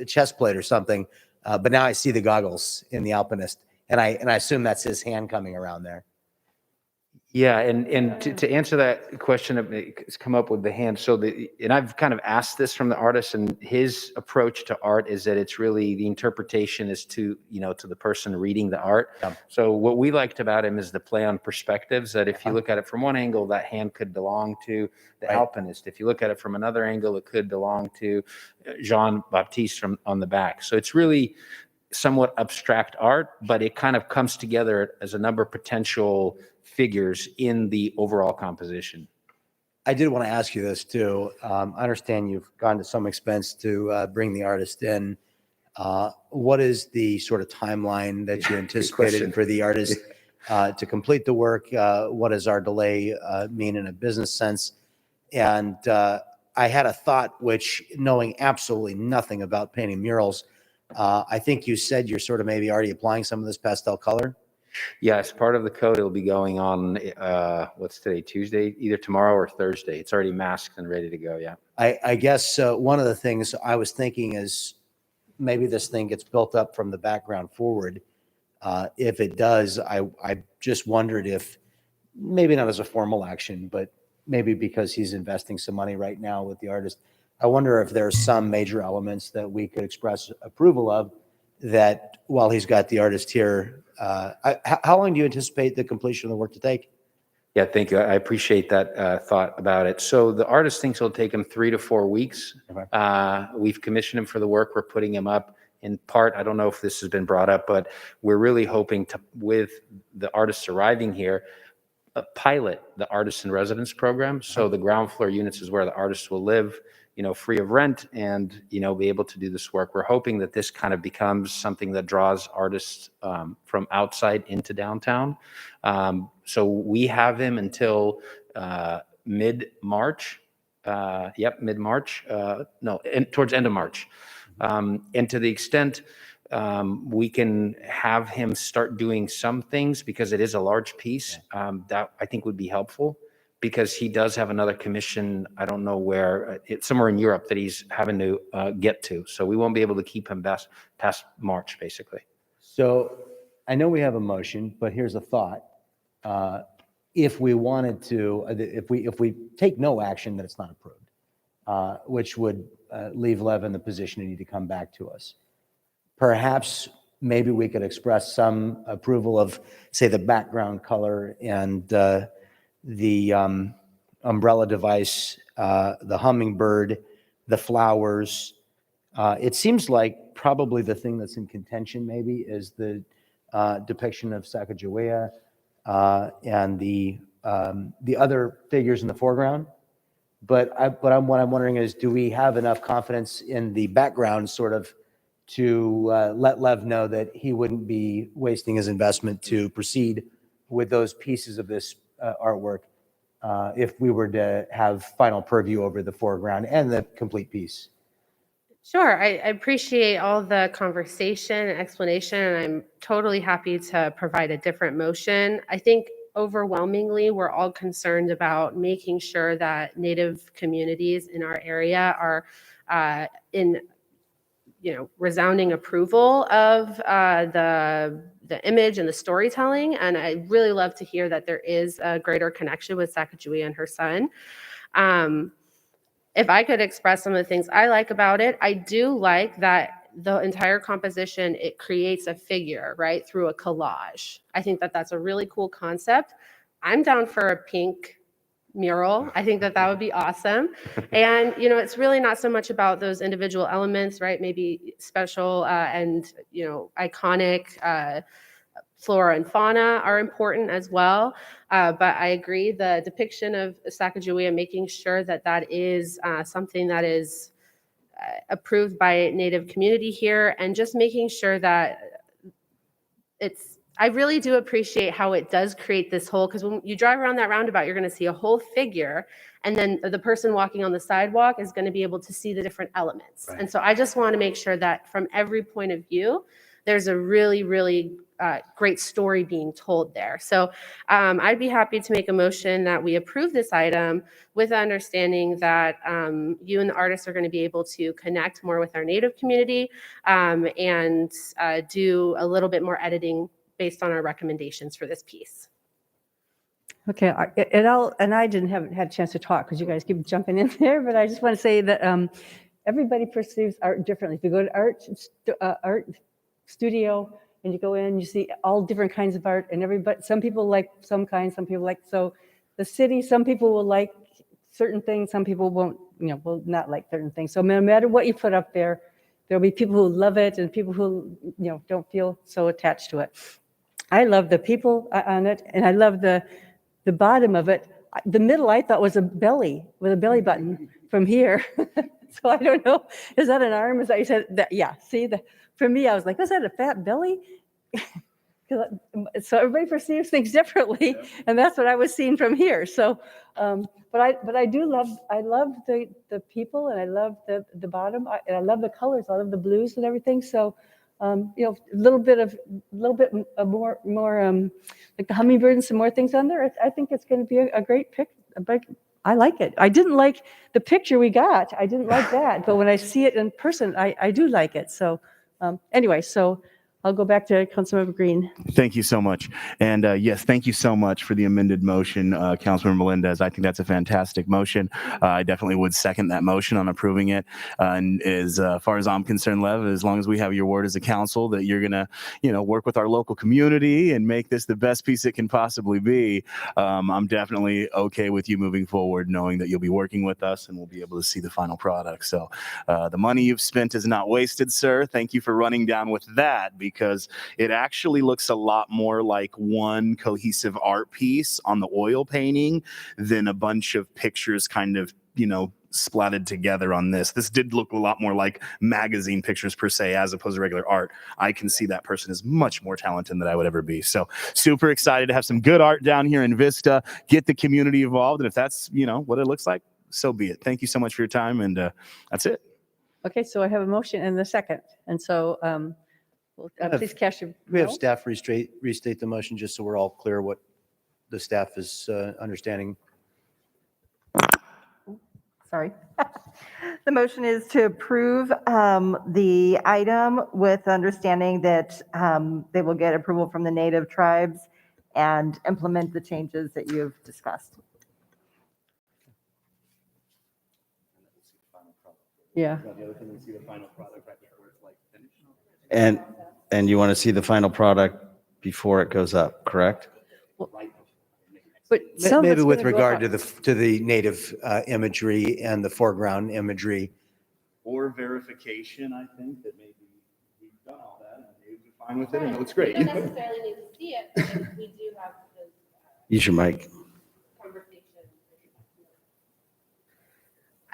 chest plate or something. But now I see the goggles in the Alpinist, and I assume that's his hand coming around there. Yeah, and to answer that question, it's come up with the hand. So and I've kind of asked this from the artist, and his approach to art is that it's really the interpretation is to the person reading the art. Yeah. So what we liked about him is the play on perspectives. That if you look at it from one angle, that hand could belong to the Alpinist. If you look at it from another angle, it could belong to Jean Baptiste on the back. So it's really somewhat abstract art, but it kind of comes together as a number of potential figures in the overall composition. I did want to ask you this too. I understand you've gone to some expense to bring the artist in. What is the sort of timeline that you anticipated for the artist to complete the work? What does our delay mean in a business sense? And I had a thought, which, knowing absolutely nothing about painting murals, I think you said you're sort of maybe already applying some of this pastel color. Yeah, as part of the code, it'll be going on, what's today, Tuesday, either tomorrow or Thursday. It's already masked and ready to go, yeah. I guess one of the things I was thinking is maybe this thing gets built up from the background forward. If it does, I just wondered if, maybe not as a formal action, but maybe because he's investing some money right now with the artist, I wonder if there's some major elements that we could express approval of that while he's got the artist here. How long do you anticipate the completion of the work to take? Yeah, thank you. I appreciate that thought about it. So the artist thinks it'll take him 3 to 4 weeks. Okay. We've commissioned him for the work. We're putting him up in part. I don't know if this has been brought up, but we're really hoping to, with the artists arriving here, pilot the artist in residence program. So the ground floor units is where the artists will live, free of rent and, be able to do this work. We're hoping that this kind of becomes something that draws artists from outside into downtown. So we have him until mid-March. Mid-March. Towards end of March. And to the extent we can have him start doing some things because it is a large piece. That I think would be helpful because he does have another commission. I don't know where, it's somewhere in Europe that he's having to get to. So we won't be able to keep him past March, basically. So I know we have a motion, but here's a thought. If we wanted to, if we take no action, then it's not approved, which would leave Lev in the position to need to come back to us. Perhaps maybe we could express some approval of, say, the background color and the umbrella device, the hummingbird, the flowers. It seems like probably the thing that's in contention maybe is the depiction of Sacagawea and the other figures in the foreground. But what I'm wondering is, do we have enough confidence in the background sort of to let Lev know that he wouldn't be wasting his investment to proceed with those pieces of this artwork if we were to have final purview over the foreground and the complete piece? Sure. I appreciate all the conversation and explanation, and I'm totally happy to provide a different motion. I think overwhelmingly, we're all concerned about making sure that Native communities in our area are in resounding approval of the image and the storytelling. And I really love to hear that there is a greater connection with Sacagawea and her son. If I could express some of the things I like about it, I do like that the entire composition, it creates a figure, right, through a collage. I think that that's a really cool concept. I'm down for a pink mural. I think that that would be awesome. And, it's really not so much about those individual elements, right? Maybe special and, iconic flora and fauna are important as well. But I agree, the depiction of Sacagawea, making sure that that is something that is approved by Native community here, and just making sure that I really do appreciate how it does create this whole, because when you drive around that roundabout, you're going to see a whole figure, and then the person walking on the sidewalk is going to be able to see the different elements. Right. And so I just want to make sure that from every point of view, there's a really, really great story being told there. So I'd be happy to make a motion that we approve this item with the understanding that you and the artists are going to be able to connect more with our Native community and do a little bit more editing based on our recommendations for this piece. Okay, and I didn't have had a chance to talk because you guys keep jumping in there, but I just want to say that everybody perceives art differently. If you go to art studio and you go in, you see all different kinds of art, and some people like some kind, some people like, so the city, some people will like certain things, some people won't, will not like certain things. So no matter what you put up there, there'll be people who love it and people who, don't feel so attached to it. I love the people on it, and I love the bottom of it. The middle I thought was a belly with a belly button from here. So I don't know, is that an arm? Is that you said that? Yeah, see, for me, I was like, is that a fat belly? So everybody perceives things differently, and that's what I was seeing from here. So, but I love the people, and I love the bottom, and I love the colors. I love the blues and everything. So, a little bit more like the hummingbird and some more things on there. I think it's going to be a great pick. I like it. I didn't like the picture we got. I didn't like that, but when I see it in person, I do like it. So, anyway, so I'll go back to Councilmember Green. Thank you so much. And yes, thank you so much for the amended motion, Councilmember Melendez. I think that's a fantastic motion. I definitely would second that motion on approving it. And as far as I'm concerned, Lev, as long as we have your word as a council that you're going to, work with our local community and make this the best piece it can possibly be, I'm definitely okay with you moving forward, knowing that you'll be working with us and we'll be able to see the final product. So the money you've spent is not wasted, sir. Thank you for running down with that, because it actually looks a lot more like one cohesive art piece on the oil painting than a bunch of pictures kind of, splatted together on this. This did look a lot more like magazine pictures per se, as opposed to regular art. I can see that person is much more talented than I would ever be. So super excited to have some good art down here in Vista, get the community involved. And if that's, what it looks like, so be it. Thank you so much for your time. And that's it. Okay, so I have a motion and a second. And so Well, have- please cast your We have vote. staff restate the motion just so we're all clear what the staff is understanding. Sorry. The motion is to approve the item with understanding that they will get approval from the native tribes and implement the changes that you've discussed. Yeah. And you want to see the final product before it goes up, correct? But some of Maybe it's with gonna go regard up. to the native imagery and the foreground imagery. Or verification, I think, that maybe we've done all that and they're fine with it and it looks great. We don't necessarily need to see it, but we do have those Use your mic. conversations.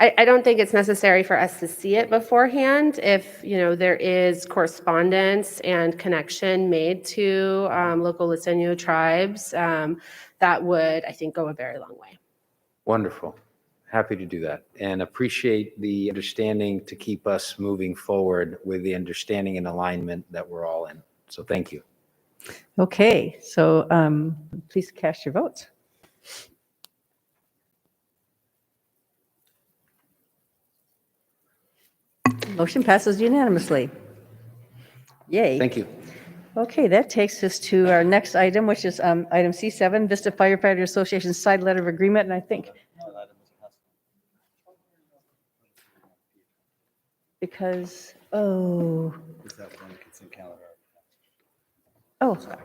I don't think it's necessary for us to see it beforehand. If, there is correspondence and connection made to local Latino tribes, that would, I think, go a very long way. Wonderful. Happy to do that and appreciate the understanding to keep us moving forward with the understanding and alignment that we're all in. So thank you. Okay, so please cast your votes. Motion passes unanimously. Yay. Thank you. Okay, that takes us to our next item, which is item C7, Vista Firefighter Association side letter of agreement, and I think because, oh,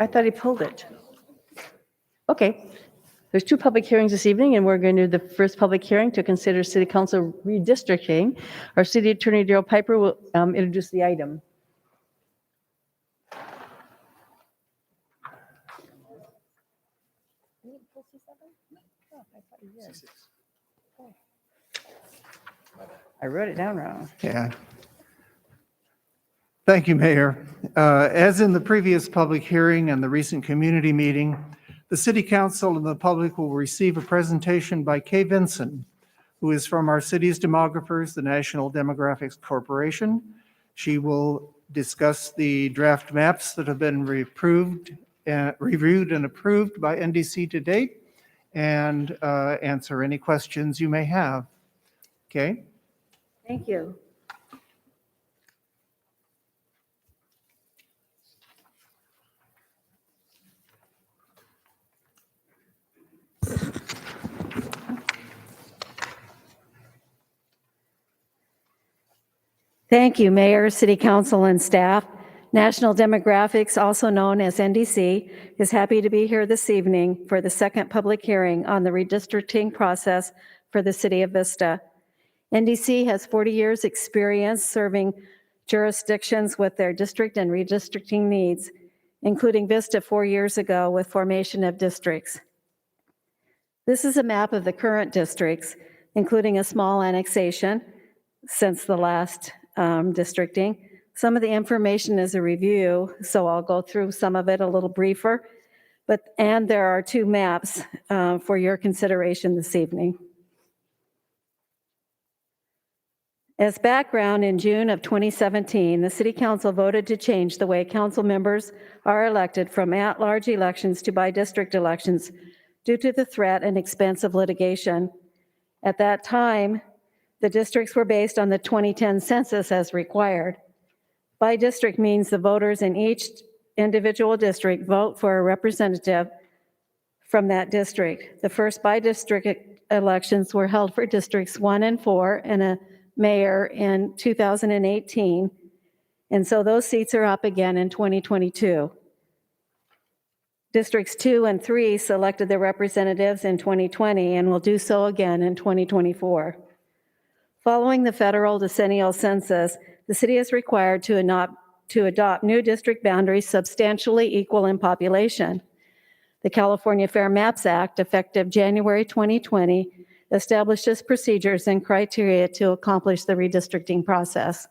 I thought he pulled it. Okay, there's two public hearings this evening, and we're going to do the first public hearing to consider City Council redistricting. Our City Attorney, Daryl Piper, will introduce the item. I wrote it down wrong. Yeah. Thank you, Mayor. As in the previous public hearing and the recent community meeting, the City Council and the public will receive a presentation by Kay Vinson, who is from our city's demographers, the National Demographics Corporation. She will discuss the draft maps that have been reviewed and approved by NDC to date and answer any questions you may have. Okay? Thank you. Thank you, Mayor, City Council, and staff. National Demographics, also known as NDC, is happy to be here this evening for the second public hearing on the redistricting process for the City of Vista. NDC has 40 years' experience serving jurisdictions with their district and redistricting needs, including Vista 4 years ago with formation of districts. This is a map of the current districts, including a small annexation since the last districting. Some of the information is a review, so I'll go through some of it a little briefer. And there are two maps for your consideration this evening. As background, in June of 2017, the City Council voted to change the way council members are elected from at-large elections to by-district elections due to the threat and expense of litigation. At that time, the districts were based on the 2010 census as required. By-district means the voters in each individual district vote for a representative from that district. The first by-district elections were held for districts 1 and 4 and a mayor in 2018. And so those seats are up again in 2022. Districts 2 and 3 selected their representatives in 2020 and will do so again in 2024. Following the federal decennial census, the city is required to adopt new district boundaries substantially equal in population. The California Fair Maps Act, effective January 2020, establishes procedures and criteria to accomplish the redistricting process.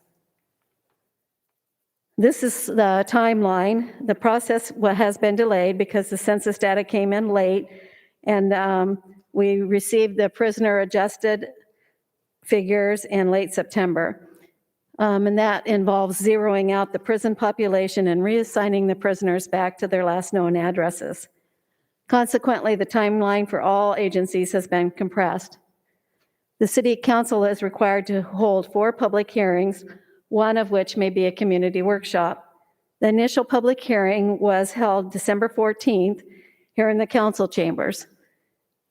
This is the timeline. The process has been delayed because the census data came in late, and we received the prisoner adjusted figures in late September. And that involves zeroing out the prison population and reassigning the prisoners back to their last known addresses. Consequently, the timeline for all agencies has been compressed. The City Council is required to hold 4 public hearings, one of which may be a community workshop. The initial public hearing was held December 14th here in the council chambers.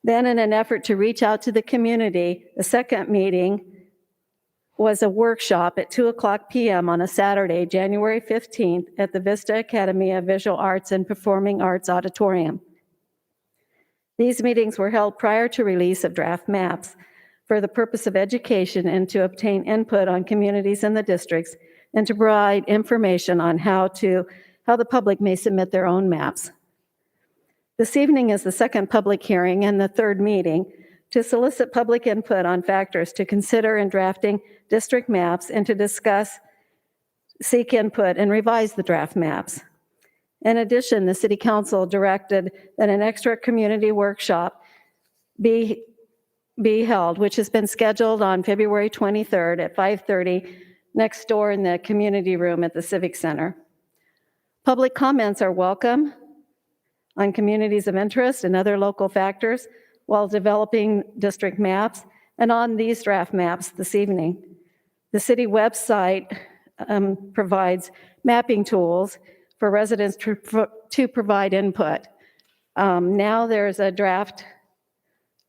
Then, in an effort to reach out to the community, the second meeting was a workshop at 2:00 p.m. on a Saturday, January 15th, at the Vista Academy of Visual Arts and Performing Arts Auditorium. These meetings were held prior to release of draft maps for the purpose of education and to obtain input on communities in the districts and to provide information on how the public may submit their own maps. This evening is the second public hearing and the third meeting to solicit public input on factors to consider in drafting district maps and to discuss, seek input, and revise the draft maps. In addition, the City Council directed that an extra community workshop be held, which has been scheduled on February 23rd at 5:30 next door in the community room at the Civic Center. Public comments are welcome on communities of interest and other local factors while developing district maps and on these draft maps this evening. The city website provides mapping tools for residents to provide input. Now there's a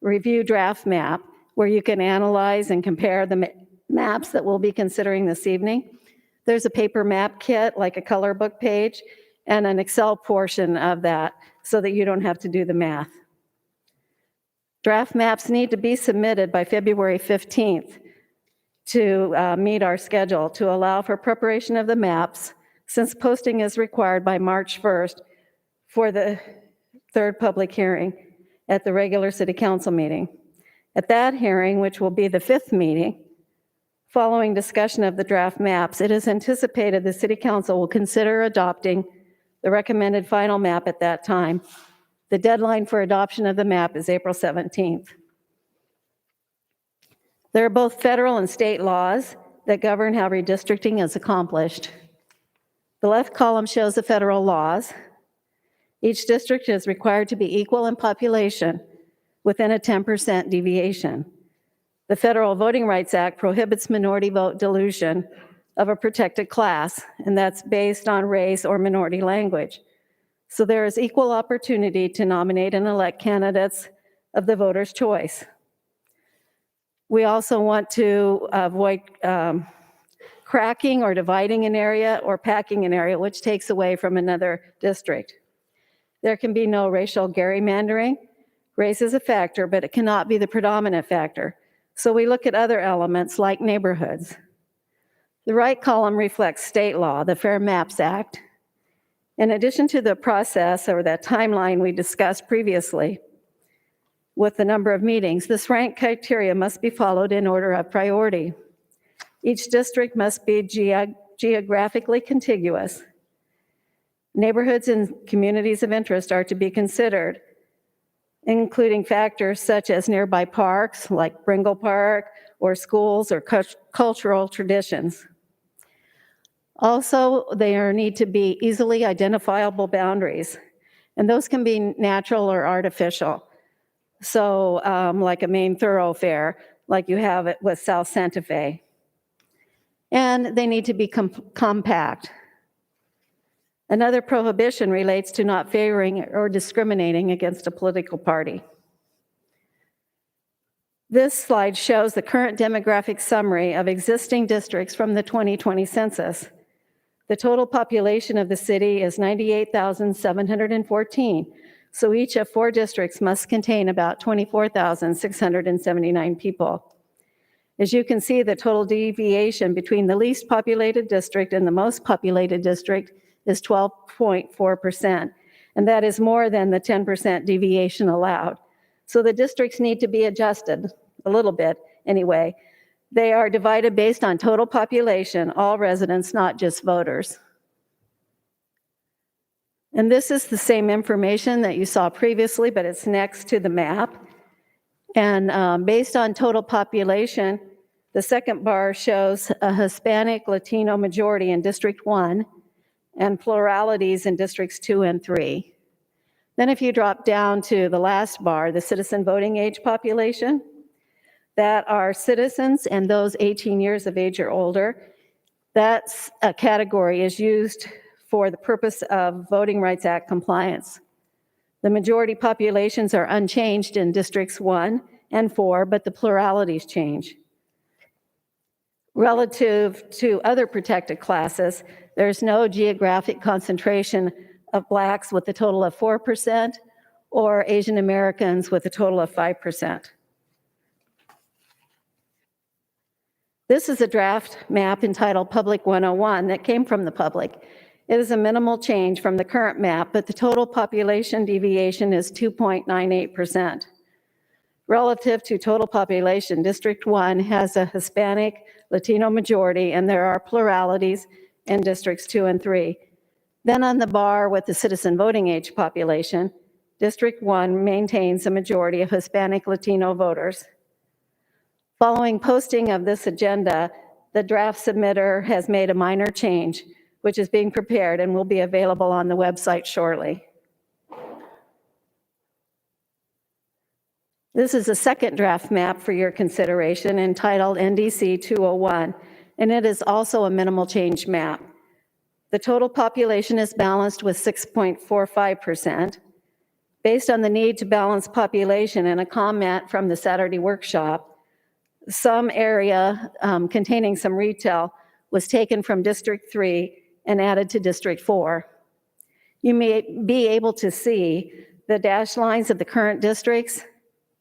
review draft map where you can analyze and compare the maps that we'll be considering this evening. There's a paper map kit, like a color book page, and an Excel portion of that so that you don't have to do the math. Draft maps need to be submitted by February 15th to meet our schedule to allow for preparation of the maps, since posting is required by March 1st for the third public hearing at the regular City Council meeting. At that hearing, which will be the 5th meeting, following discussion of the draft maps, it is anticipated the City Council will consider adopting the recommended final map at that time. The deadline for adoption of the map is April 17th. There are both federal and state laws that govern how redistricting is accomplished. The left column shows the federal laws. Each district is required to be equal in population within a 10% deviation. The Federal Voting Rights Act prohibits minority vote dilution of a protected class, and that's based on race or minority language. So there is equal opportunity to nominate and elect candidates of the voter's choice. We also want to avoid cracking or dividing an area or packing an area, which takes away from another district. There can be no racial gerrymandering. Race is a factor, but it cannot be the predominant factor. So we look at other elements like neighborhoods. The right column reflects state law, the Fair Maps Act. In addition to the process or that timeline we discussed previously with the number of meetings, this rank criteria must be followed in order of priority. Each district must be geographically contiguous. Neighborhoods and communities of interest are to be considered, including factors such as nearby parks like Bringle Park or schools or cultural traditions. Also, there need to be easily identifiable boundaries, and those can be natural or artificial. So like a main thoroughfare, like you have it with South Santa Fe. And they need to be compact. Another prohibition relates to not favoring or discriminating against a political party. This slide shows the current demographic summary of existing districts from the 2020 census. The total population of the city is 98,714, so each of 4 districts must contain about 24,679 people. As you can see, the total deviation between the least populated district and the most populated district is 12.4%, and that is more than the 10% deviation allowed. So the districts need to be adjusted a little bit anyway. They are divided based on total population, all residents, not just voters. And this is the same information that you saw previously, but it's next to the map. And based on total population, The second bar shows a Hispanic Latino majority in District 1 and pluralities in Districts 2 and 3. Then if you drop down to the last bar, the citizen voting age population, that are citizens and those 18 years of age or older, that's a category is used for the purpose of Voting Rights Act compliance. The majority populations are unchanged in Districts 1 and 4, but the pluralities change. Relative to other protected classes, there's no geographic concentration of Blacks with a total of 4% or Asian Americans with a total of 5%. This is a draft map entitled Public 101 that came from the public. It is a minimal change from the current map, but the total population deviation is 2.98%. Relative to total population, District 1 has a Hispanic Latino majority, and there are pluralities in Districts 2 and 3. Then on the bar with the citizen voting age population, District 1 maintains a majority of Hispanic Latino voters. Following posting of this agenda, the draft submitter has made a minor change, which is being prepared and will be available on the website shortly. This is a second draft map for your consideration entitled NDC 201, and it is also a minimal change map. The total population is balanced with 6.45%. Based on the need to balance population and a comment from the Saturday workshop, some area containing some retail was taken from District 3 and added to District 4. You may be able to see the dashed lines of the current districts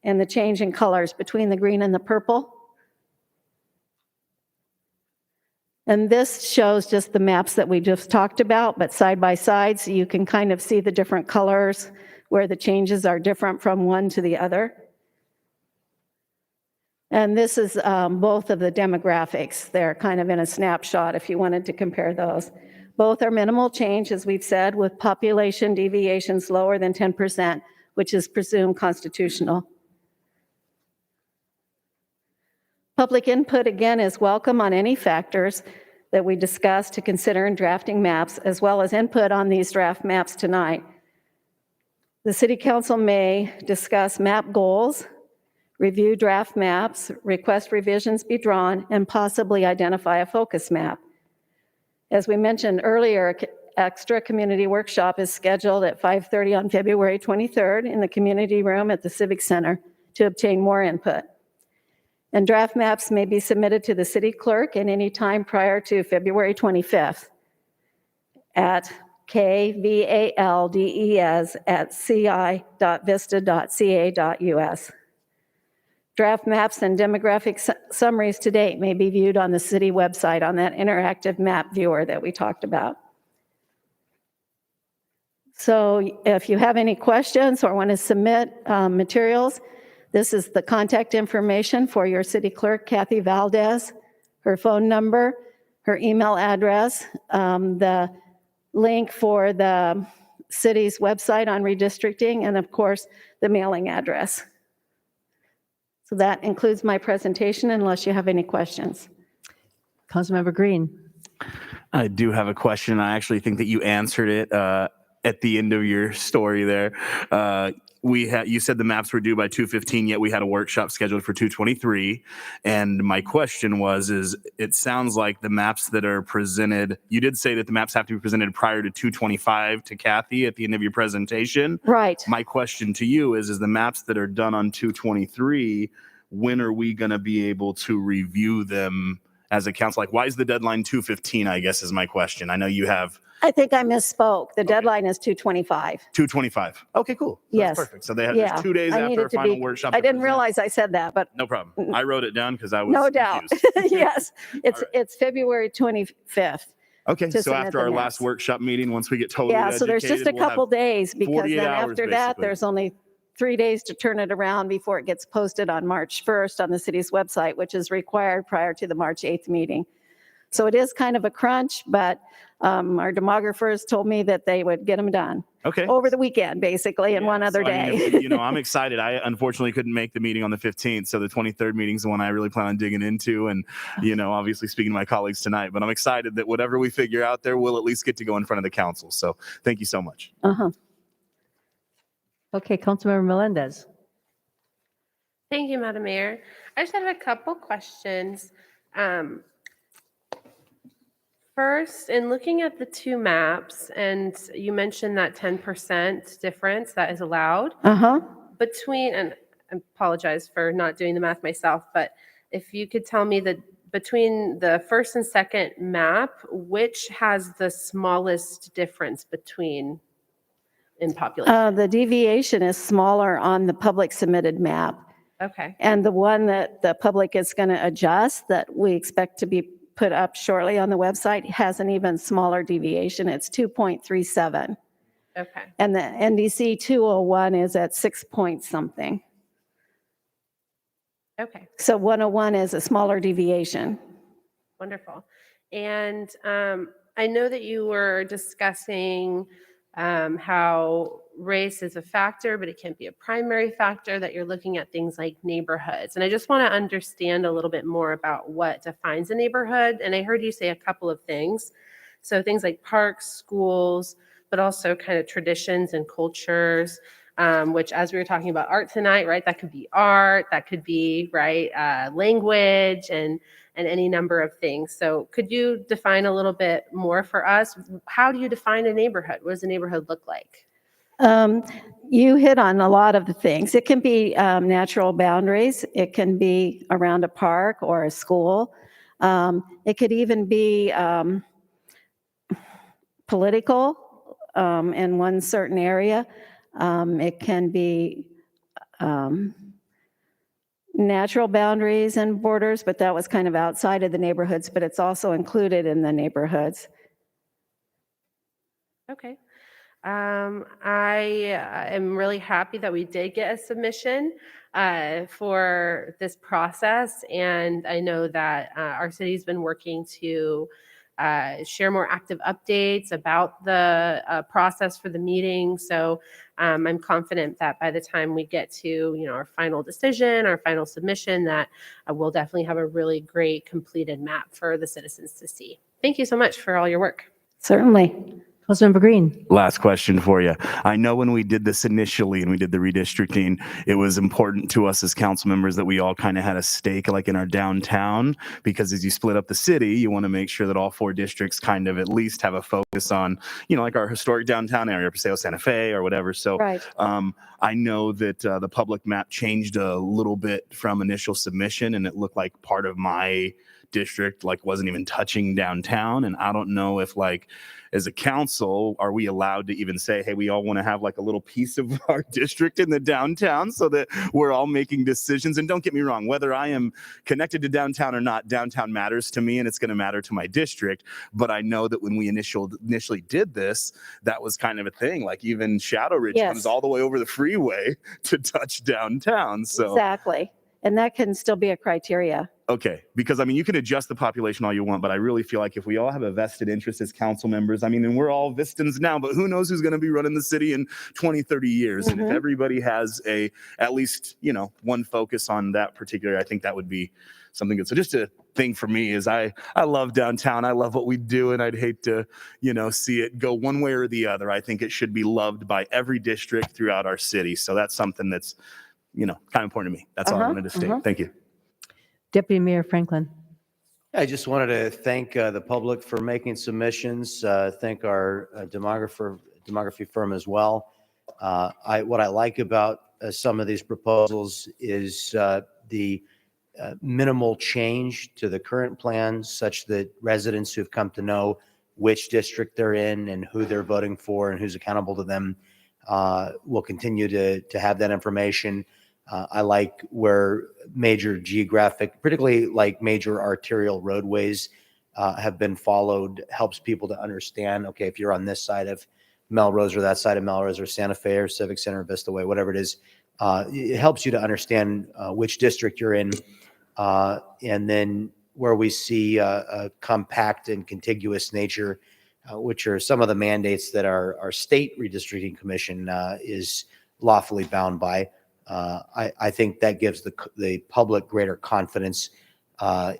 and the change in colors between the green and the purple. And this shows just the maps that we just talked about, but side by side, so you can kind of see the different colors where the changes are different from one to the other. And this is both of the demographics. They're kind of in a snapshot if you wanted to compare those. Both are minimal change, as we've said, with population deviations lower than 10%, which is presumed constitutional. Public input, again, is welcome on any factors that we discussed to consider in drafting maps, as well as input on these draft maps tonight. The City Council may discuss map goals, review draft maps, request revisions be drawn, and possibly identify a focus map. As we mentioned earlier, extra community workshop is scheduled at 5:30 on February 23rd in the community room at the Civic Center to obtain more input. And draft maps may be submitted to the city clerk at any time prior to February 25th at kvaldes@ci.vista.ca.us. Draft maps and demographic summaries to date may be viewed on the city website on that interactive map viewer that we talked about. So if you have any questions or want to submit materials, this is the contact information for your city clerk, Kathy Valdez, her phone number, her email address, the link for the city's website on redistricting, and of course, the mailing address. So that includes my presentation, unless you have any questions. Councilmember Green. I do have a question. I actually think that you answered it at the end of your story there. You said the maps were due by 2:15, yet we had a workshop scheduled for 2:23. And my question is it sounds like the maps that are presented, you did say that the maps have to be presented prior to 2:25 to Kathy at the end of your presentation. Right. My question to you is the maps that are done on 2:23, when are we going to be able to review them as a council? Like, why is the deadline 2:15, I guess is my question. I know you have... I think I misspoke. The deadline is 2:25. 2:25. Okay, cool. So Yes. That's perfect. So there's 2 days after our final workshop. I didn't realize I said that, but No problem. I wrote it down because I was no doubt. confused. Yes, it's February 25th. Okay, to so submit after the our maps. last workshop meeting, once we get totally Yeah, so there's just a educated, we'll have couple days, because 48 then hours, after that, basically. there's only 3 days to turn it around before it gets posted on March 1st on the city's website, which is required prior to the March 8th meeting. So it is kind of a crunch, but Our demographers told me that they would get them done Okay. over the weekend, basically, and one Yeah, other so, I mean, day. I'm excited. I unfortunately couldn't make the meeting on the 15th, so the 23rd meeting is the one I really plan on digging into, and obviously speaking to my colleagues tonight. But I'm excited that whatever we figure out there, we'll at least get to go in front of the council. So thank you so much. Uh-huh. Okay, Councilmember Melendez. Thank you, Madam Mayor. I just have a couple questions. First, in looking at the two maps, and you mentioned that 10% difference that is allowed Uh-huh. between, and I apologize for not doing the math myself, but if you could tell me that between the first and second map, which has the smallest difference between in population? The deviation is smaller on the public submitted map. Okay, And the one that the public is going to adjust, that we expect to be put up shortly on the website, has an even smaller deviation. It's 2.37. okay, And the NDC 201 is at 6 point something. okay. So 101 is a smaller deviation. Wonderful. And I know that you were discussing how race is a factor, but it can't be a primary factor, that you're looking at things like neighborhoods. And I just want to understand a little bit more about what defines a neighborhood. And I heard you say a couple of things. So things like parks, schools, but also kind of traditions and cultures, which, as we were talking about art tonight, right, that could be art, that could be, right, language, and any number of things. So could you define a little bit more for us? How do you define a neighborhood? What does a neighborhood look like? You hit on a lot of the things. It can be natural boundaries. It can be around a park or a school. It could even be political in one certain area. It can be natural boundaries and borders, but that was kind of outside of the neighborhoods, but it's also included in the neighborhoods. Okay. I am really happy that we did get a submission for this process. And I know that our city's been working to share more active updates about the process for the meeting. So I'm confident that by the time we get to our final decision, our final submission, that we'll definitely have a really great completed map for the citizens to see. Thank you so much for all your work. Certainly. Councilmember Green. Last question for you. I know when we did this initially and we did the redistricting, it was important to us as council members that we all kind of had a stake like in our downtown, because as you split up the city, you want to make sure that all 4 districts kind of at least have a focus on, like our historic downtown area, Paseo, Santa Fe or whatever. So Right. I know that the public map changed a little bit from initial submission, and it looked like part of my district wasn't even touching downtown. And I don't know if as a council, are we allowed to even say, hey, we all want to have a little piece of our district in the downtown so that we're all making decisions? And don't get me wrong, whether I am connected to downtown or not, downtown matters to me and it's going to matter to my district. But I know that when we initially did this, that was kind of a thing. Even Shadow Ridge Yes. comes all the way over the freeway to touch downtown. So Exactly. And that can still be a criteria. okay, because you can adjust the population all you want, but I really feel like if we all have a vested interest as council members, and we're all Vistans now, but who knows who's going to be running the city in 20, 30 years. And if everybody has at least, one focus on that particular, I think that would be something good. So just a thing for me is I love downtown. I love what we do, and I'd hate to, see it go one way or the other. I think it should be loved by every district throughout our city. So that's something that's, kind of important to me. That's all I wanted to state. Thank you. Deputy Mayor Franklin. I just wanted to thank the public for making submissions. Thank our demography firm as well. What I like about some of these proposals is the minimal change to the current plan, such that residents who've come to know which district they're in and who they're voting for and who's accountable to them will continue to have that information. I like where major geographic, particularly major arterial roadways have been followed, helps people to understand, okay, if you're on this side of Melrose or that side of Melrose or Santa Fe or Civic Center, or Vista Way, whatever it is, it helps you to understand which district you're in. And then where we see a compact and contiguous nature, which are some of the mandates that our state redistricting commission is lawfully bound by. I think that gives the public greater confidence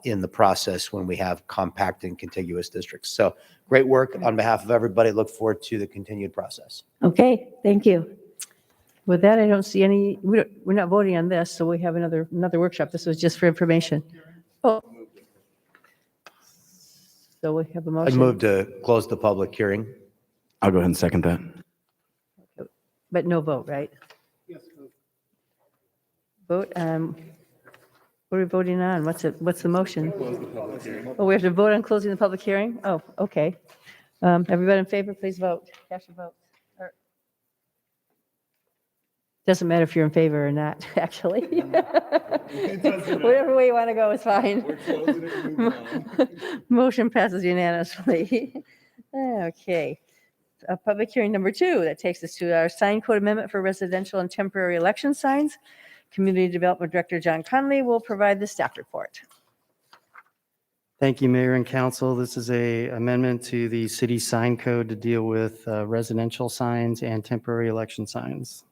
in the process when we have compact and contiguous districts. So great work on behalf of everybody. Look forward to the continued process. Okay, thank you. With that, I don't see any, we're not voting on this, so we have another workshop. This was just for information. Oh. So we have a I'd motion. move to close the public hearing. I'll go ahead and second that. But no vote, right? Yes. Vote, what are we voting on? What's the motion? Oh, we have to vote on closing the public hearing? Oh, okay. Everybody in favor, please vote. Cast your vote. Doesn't matter if you're in favor or not, actually. Whatever way you want to go is fine. Motion passes unanimously. Okay. Public hearing number 2, that takes us to our sign code amendment for residential and temporary election signs. Community Development Director John Conley will provide the staff report. Thank you, Mayor and Council. This is a amendment to the city sign code to deal with residential signs and temporary election signs.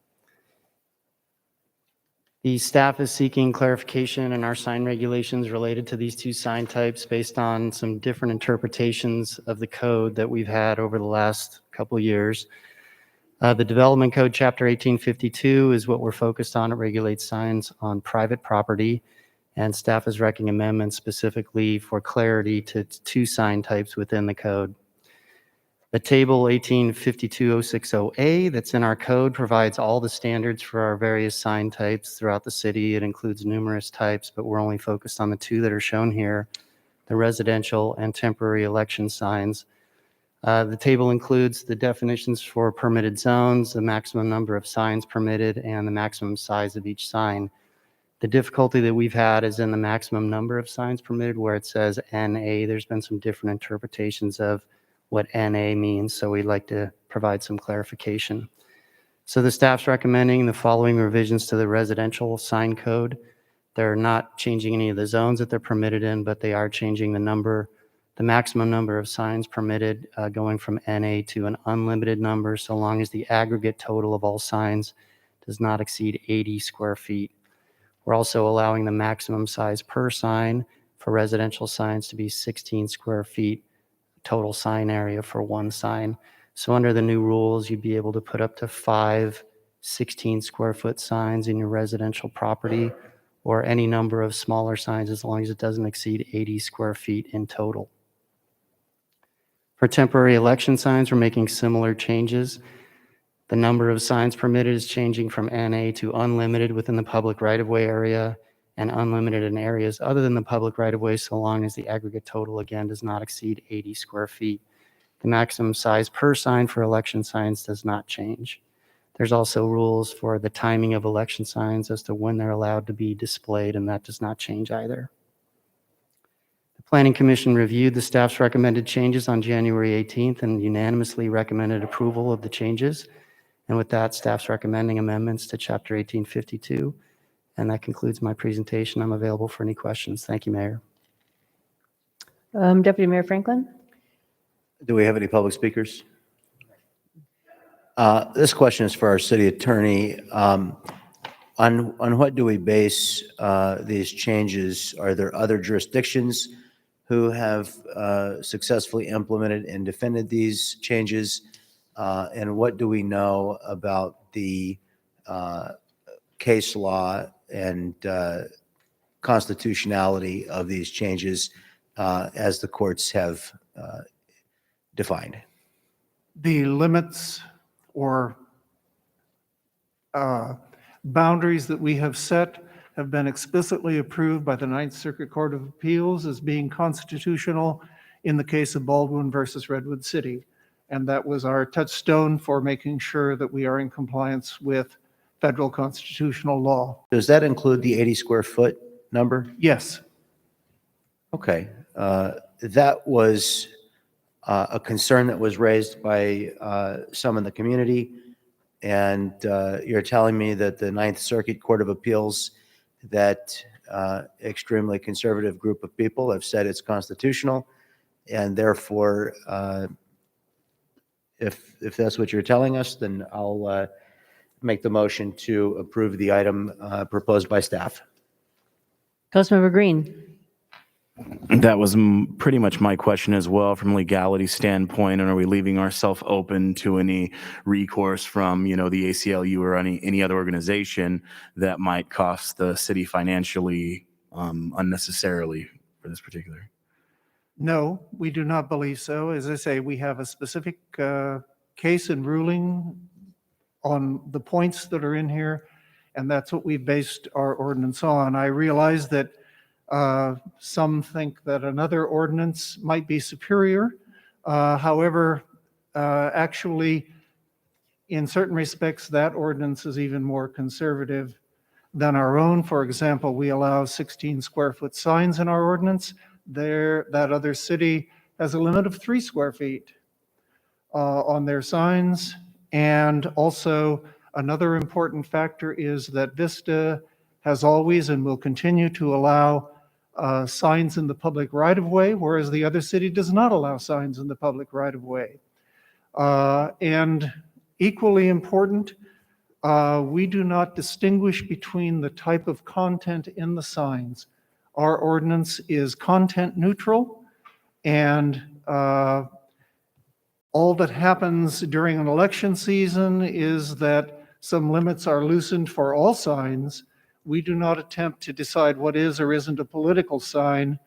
The staff is seeking clarification in our sign regulations related to these two sign types based on some different interpretations of the code that we've had over the last couple of years. The Development Code, Chapter 1852, is what we're focused on. It regulates signs on private property, and staff is recommending amendments specifically for clarity to two sign types within the code. The table 1852060A that's in our code provides all the standards for our various sign types throughout the city. It includes numerous types, but we're only focused on the two that are shown here, the residential and temporary election signs. The table includes the definitions for permitted zones, the maximum number of signs permitted, and the maximum size of each sign. The difficulty that we've had is in the maximum number of signs permitted where it says NA. There's been some different interpretations of what NA means, so we'd like to provide some clarification. So the staff's recommending the following revisions to the residential sign code. They're not changing any of the zones that they're permitted in, but they are changing the maximum number of signs permitted, going from NA to an unlimited number, so long as the aggregate total of all signs does not exceed 80 square feet. We're also allowing the maximum size per sign for residential signs to be 16 square feet, total sign area for one sign. So under the new rules, you'd be able to put up to 5 16 square foot signs in your residential property, or any number of smaller signs as long as it doesn't exceed 80 square feet in total. For temporary election signs, we're making similar changes. The number of signs permitted is changing from NA to unlimited within the public right-of-way area and unlimited in areas other than the public right-of-way, so long as the aggregate total, again, does not exceed 80 square feet. The maximum size per sign for election signs does not change. There's also rules for the timing of election signs as to when they're allowed to be displayed, and that does not change either. The Planning Commission reviewed the staff's recommended changes on January 18th and unanimously recommended approval of the changes. And with that, staff's recommending amendments to Chapter 1852. And that concludes my presentation. I'm available for any questions. Thank you, Mayor. Deputy Mayor Franklin? Do we have any public speakers? This question is for our city attorney. On what do we base these changes? Are there other jurisdictions who have successfully implemented and defended these changes? And what do we know about the case law and constitutionality of these changes as the courts have defined? The limits or boundaries that we have set have been explicitly approved by the Ninth Circuit Court of Appeals as being constitutional in the case of Baldwin versus Redwood City. And that was our touchstone for making sure that we are in compliance with federal constitutional law. Does that include the 80 square foot number? Yes. Okay. That was a concern that was raised by some in the community. And you're telling me that the Ninth Circuit Court of Appeals, that extremely conservative group of people, have said it's constitutional, and therefore if that's what you're telling us, then I'll make the motion to approve the item proposed by staff. Councilmember Green. That was pretty much my question as well from a legality standpoint. And are we leaving ourselves open to any recourse from, the ACLU or any other organization that might cost the city financially unnecessarily for this particular? No, we do not believe so. As I say, we have a specific case and ruling on the points that are in here, and that's what we've based our ordinance on. I realize that some think that another ordinance might be superior. However, actually, in certain respects, that ordinance is even more conservative than our own. For example, we allow 16 square foot signs in our ordinance. That other city has a limit of 3 square feet on their signs. And also, another important factor is that Vista has always and will continue to allow signs in the public right-of-way, whereas the other city does not allow signs in the public right-of-way. And equally important, we do not distinguish between the type of content in the signs. Our ordinance is content neutral, and all that happens during an election season is that some limits are loosened for all signs. We do not attempt to decide what is or isn't a political sign,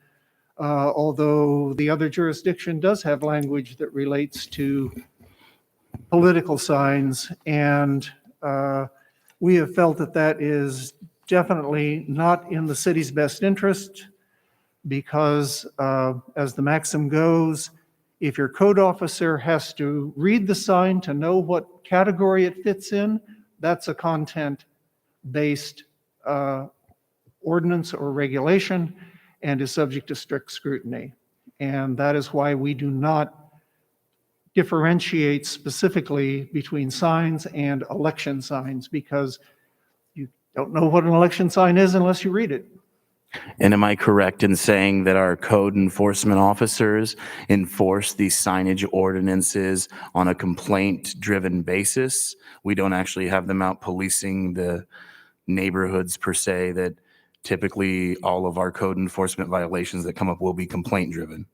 although the other jurisdiction does have language that relates to political signs, and we have felt that that is definitely not in the city's best interest because, as the maxim goes, if your code officer has to read the sign to know what category it fits in, that's a content-based ordinance or regulation and is subject to strict scrutiny. And that is why we do not differentiate specifically between signs and election signs, because you don't know what an election sign is unless you read it. And am I correct in saying that our code enforcement officers enforce these signage ordinances on a complaint-driven basis? We don't actually have them out policing the neighborhoods per se, that typically all of our code enforcement violations that come up will be complaint-driven.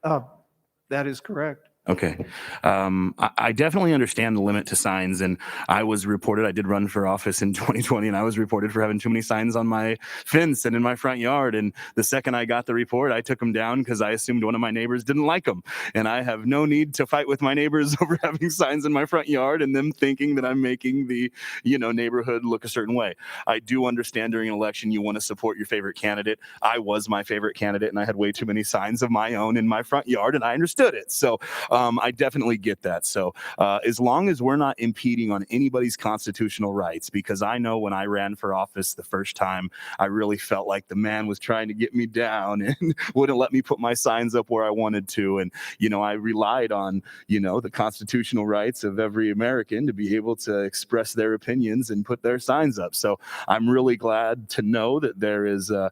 That is correct. Okay. I definitely understand the limit to signs, and I was reported, I did run for office in 2020, and I was reported for having too many signs on my fence and in my front yard. And the second I got the report, I took them down because I assumed one of my neighbors didn't like them. And I have no need to fight with my neighbors over having signs in my front yard and them thinking that I'm making the, neighborhood look a certain way. I do understand during an election, you want to support your favorite candidate. I was my favorite candidate, and I had way too many signs of my own in my front yard, and I understood it. So I definitely get that. So as long as we're not impeding on anybody's constitutional rights, because I know when I ran for office the first time, I really felt like the man was trying to get me down and wouldn't let me put my signs up where I wanted to. And, I relied on, the constitutional rights of every American to be able to express their opinions and put their signs up. So I'm really glad to know that there is a,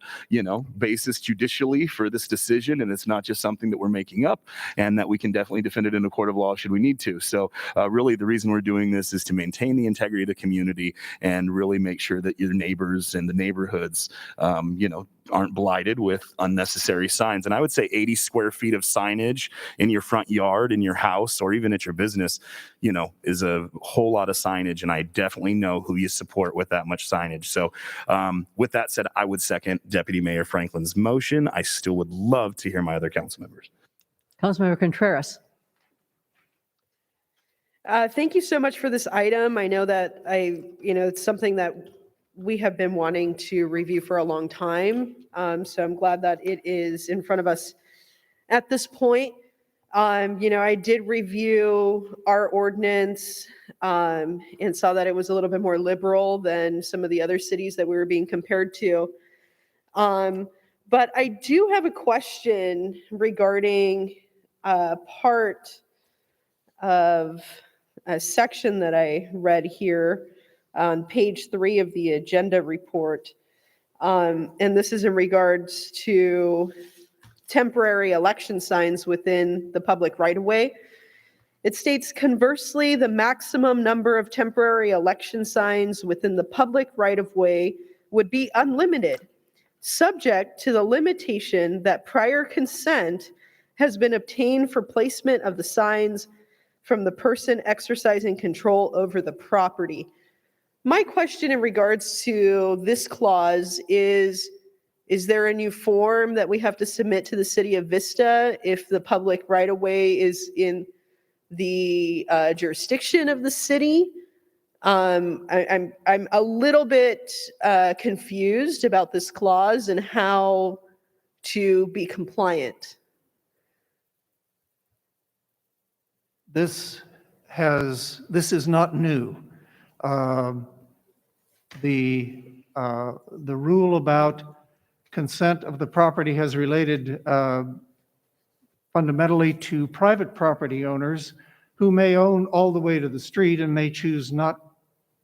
basis judicially for this decision, and it's not just something that we're making up, and that we can definitely defend it in a court of law should we need to. So really the reason we're doing this is to maintain the integrity of the community and really make sure that your neighbors and the neighborhoods, aren't blighted with unnecessary signs. And I would say 80 square feet of signage in your front yard, in your house, or even at your business, is a whole lot of signage. And I definitely know who you support with that much signage. So with that said, I would second Deputy Mayor Franklin's motion. I still would love to hear my other council members. Councilmember Contreras. Thank you so much for this item. I know that it's something that we have been wanting to review for a long time. So I'm glad that it is in front of us at this point. I did review our ordinance and saw that it was a little bit more liberal than some of the other cities that we were being compared to. But I do have a question regarding part of a section that I read here on page 3 of the agenda report. And this is in regards to temporary election signs within the public right-of-way. It states, conversely, the maximum number of temporary election signs within the public right-of-way would be unlimited, subject to the limitation that prior consent has been obtained for placement of the signs from the person exercising control over the property. My question in regards to this clause is there a new form that we have to submit to the city of Vista if the public right-of-way is in the jurisdiction of the city? I'm a little bit confused about this clause and how to be compliant. This is not new. The rule about consent of the property has related fundamentally to private property owners who may own all the way to the street and may choose not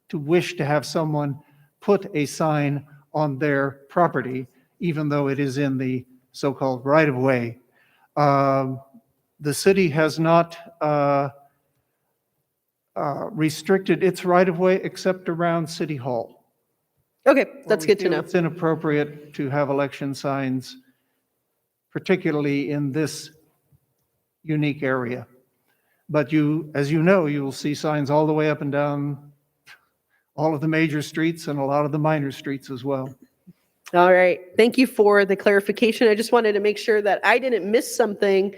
to wish to have someone put a sign on their property, even though it is in the so-called right-of-way. The city has not restricted its right-of-way except around City Hall. Okay, that's good to know. It's inappropriate to have election signs, particularly in this unique area. But as you know, you will see signs all the way up and down all of the major streets and a lot of the minor streets as well. All right. Thank you for the clarification. I just wanted to make sure that I didn't miss something,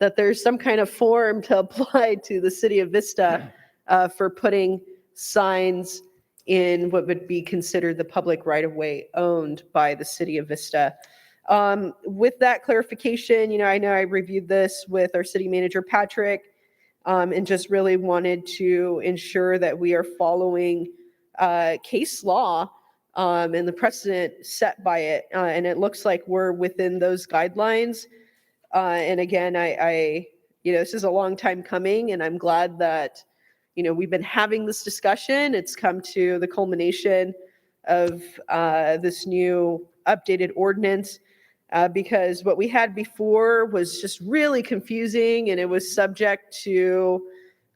that there's some kind of form to apply to the city of Vista for putting signs in what would be considered the public right-of-way owned by the city of Vista. With that clarification, I know I reviewed this with our city manager, Patrick, and just really wanted to ensure that we are following case law and the precedent set by it. And it looks like we're within those guidelines. And again, this is a long time coming, and I'm glad that, we've been having this discussion. It's come to the culmination of this new updated ordinance, because what we had before was just really confusing, and it was subject to,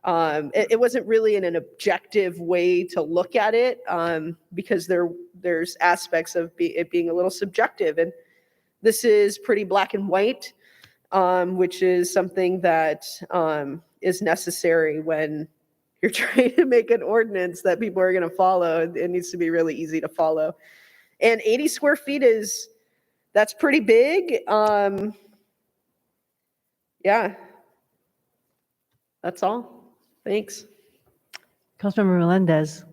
it wasn't really in an objective way to look at it, because there's aspects of it being a little subjective. And this is pretty black and white, which is something that is necessary when you're trying to make an ordinance that people are going to follow. It needs to be really easy to follow. And 80 square feet that's pretty big. Yeah, that's all. Thanks. Councilmember Melendez.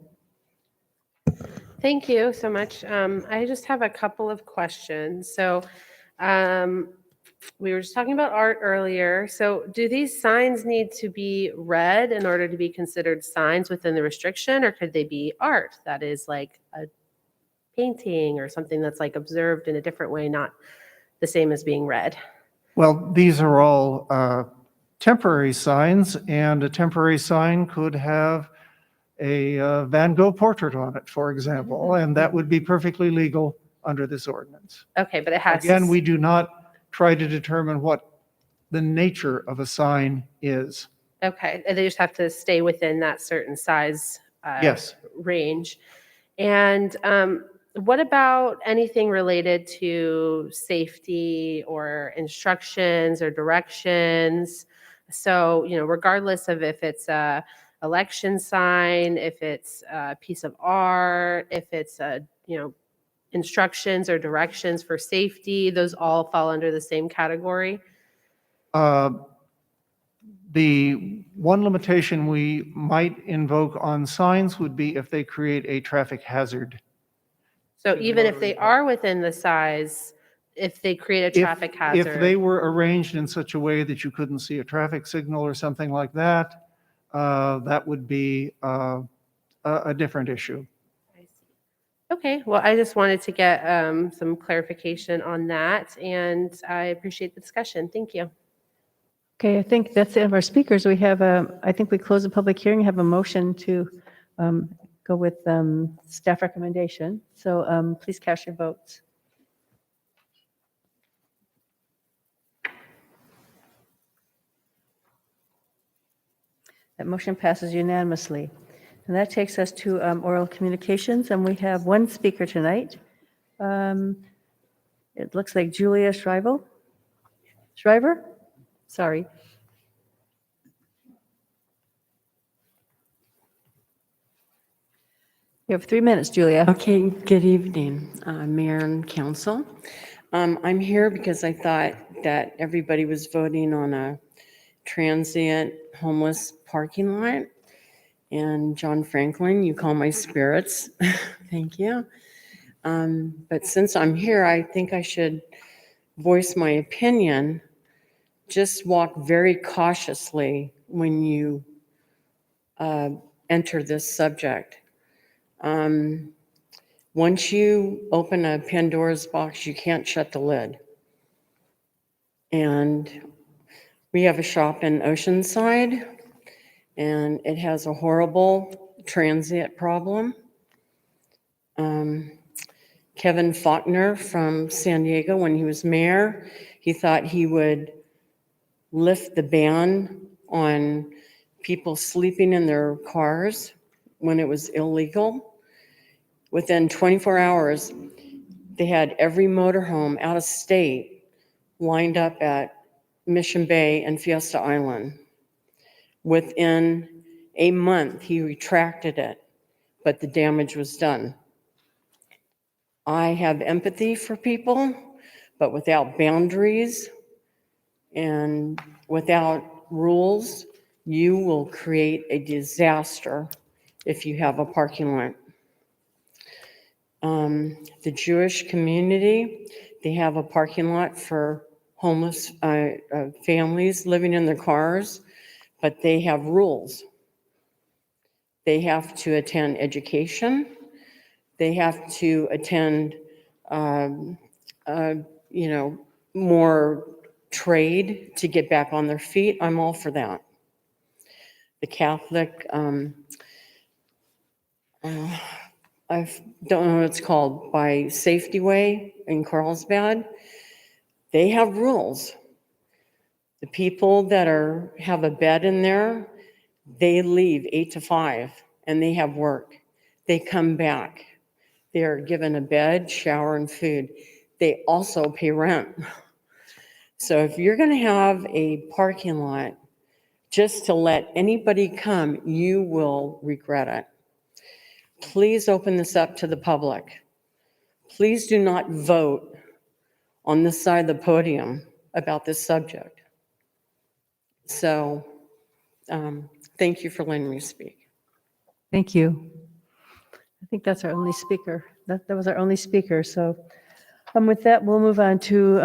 Thank you so much. I just have a couple of questions. So we were just talking about art earlier. So do these signs need to be red in order to be considered signs within the restriction, or could they be art that is like a painting or something that's like observed in a different way, not the same as being red? Well, these are all temporary signs, and a temporary sign could have a Van Gogh portrait on it, for example, and that would be perfectly legal under this ordinance. Okay, but it has Again, we do not try to determine what the nature of a sign is. Okay, and they just have to stay within that certain size Yes. range. And what about anything related to safety or instructions or directions? So, regardless of if it's a election sign, if it's a piece of art, if it's instructions or directions for safety, those all fall under the same category? The one limitation we might invoke on signs would be if they create a traffic hazard. So even if they are within the size, if they create a traffic hazard? If they were arranged in such a way that you couldn't see a traffic signal or something like that, that would be a different issue. Okay, well, I just wanted to get some clarification on that, and I appreciate the discussion. Thank you. Okay, I think that's the end of our speakers. We have I think we close the public hearing, have a motion to go with staff recommendation. So please cast your votes. That motion passes unanimously. And that takes us to oral communications, and we have one speaker tonight. It looks like Julia Shriver? Sorry. You have 3 minutes, Julia. Okay, good evening, Mayor and Council. I'm here because I thought that everybody was voting on a transient homeless parking lot. And John Franklin, you call my spirits. Thank you. But since I'm here, I think I should voice my opinion. Just walk very cautiously when you enter this subject. Once you open a Pandora's box, you can't shut the lid. And we have a shop in Oceanside, and it has a horrible transient problem. Kevin Faulkner from San Diego, when he was mayor, he thought he would lift the ban on people sleeping in their cars when it was illegal. Within 24 hours, they had every motorhome out of state lined up at Mission Bay and Fiesta Island. Within a month, he retracted it, but the damage was done. I have empathy for people, but without boundaries and without rules, you will create a disaster if you have a parking lot. The Jewish community, they have a parking lot for homeless families living in their cars, but they have rules. They have to attend education. They have to attend, more trade to get back on their feet. I'm all for that. The Catholic, I don't know what it's called, by Safety Way in Carlsbad, they have rules. The people that have a bed in there, they leave 8 to 5 and they have work. They come back. They are given a bed, shower, and food. They also pay rent. So if you're going to have a parking lot just to let anybody come, you will regret it. Please open this up to the public. Please do not vote on this side of the podium about this subject. So thank you for letting me speak. Thank you. I think that's our only speaker. That was our only speaker. So with that, we'll move on to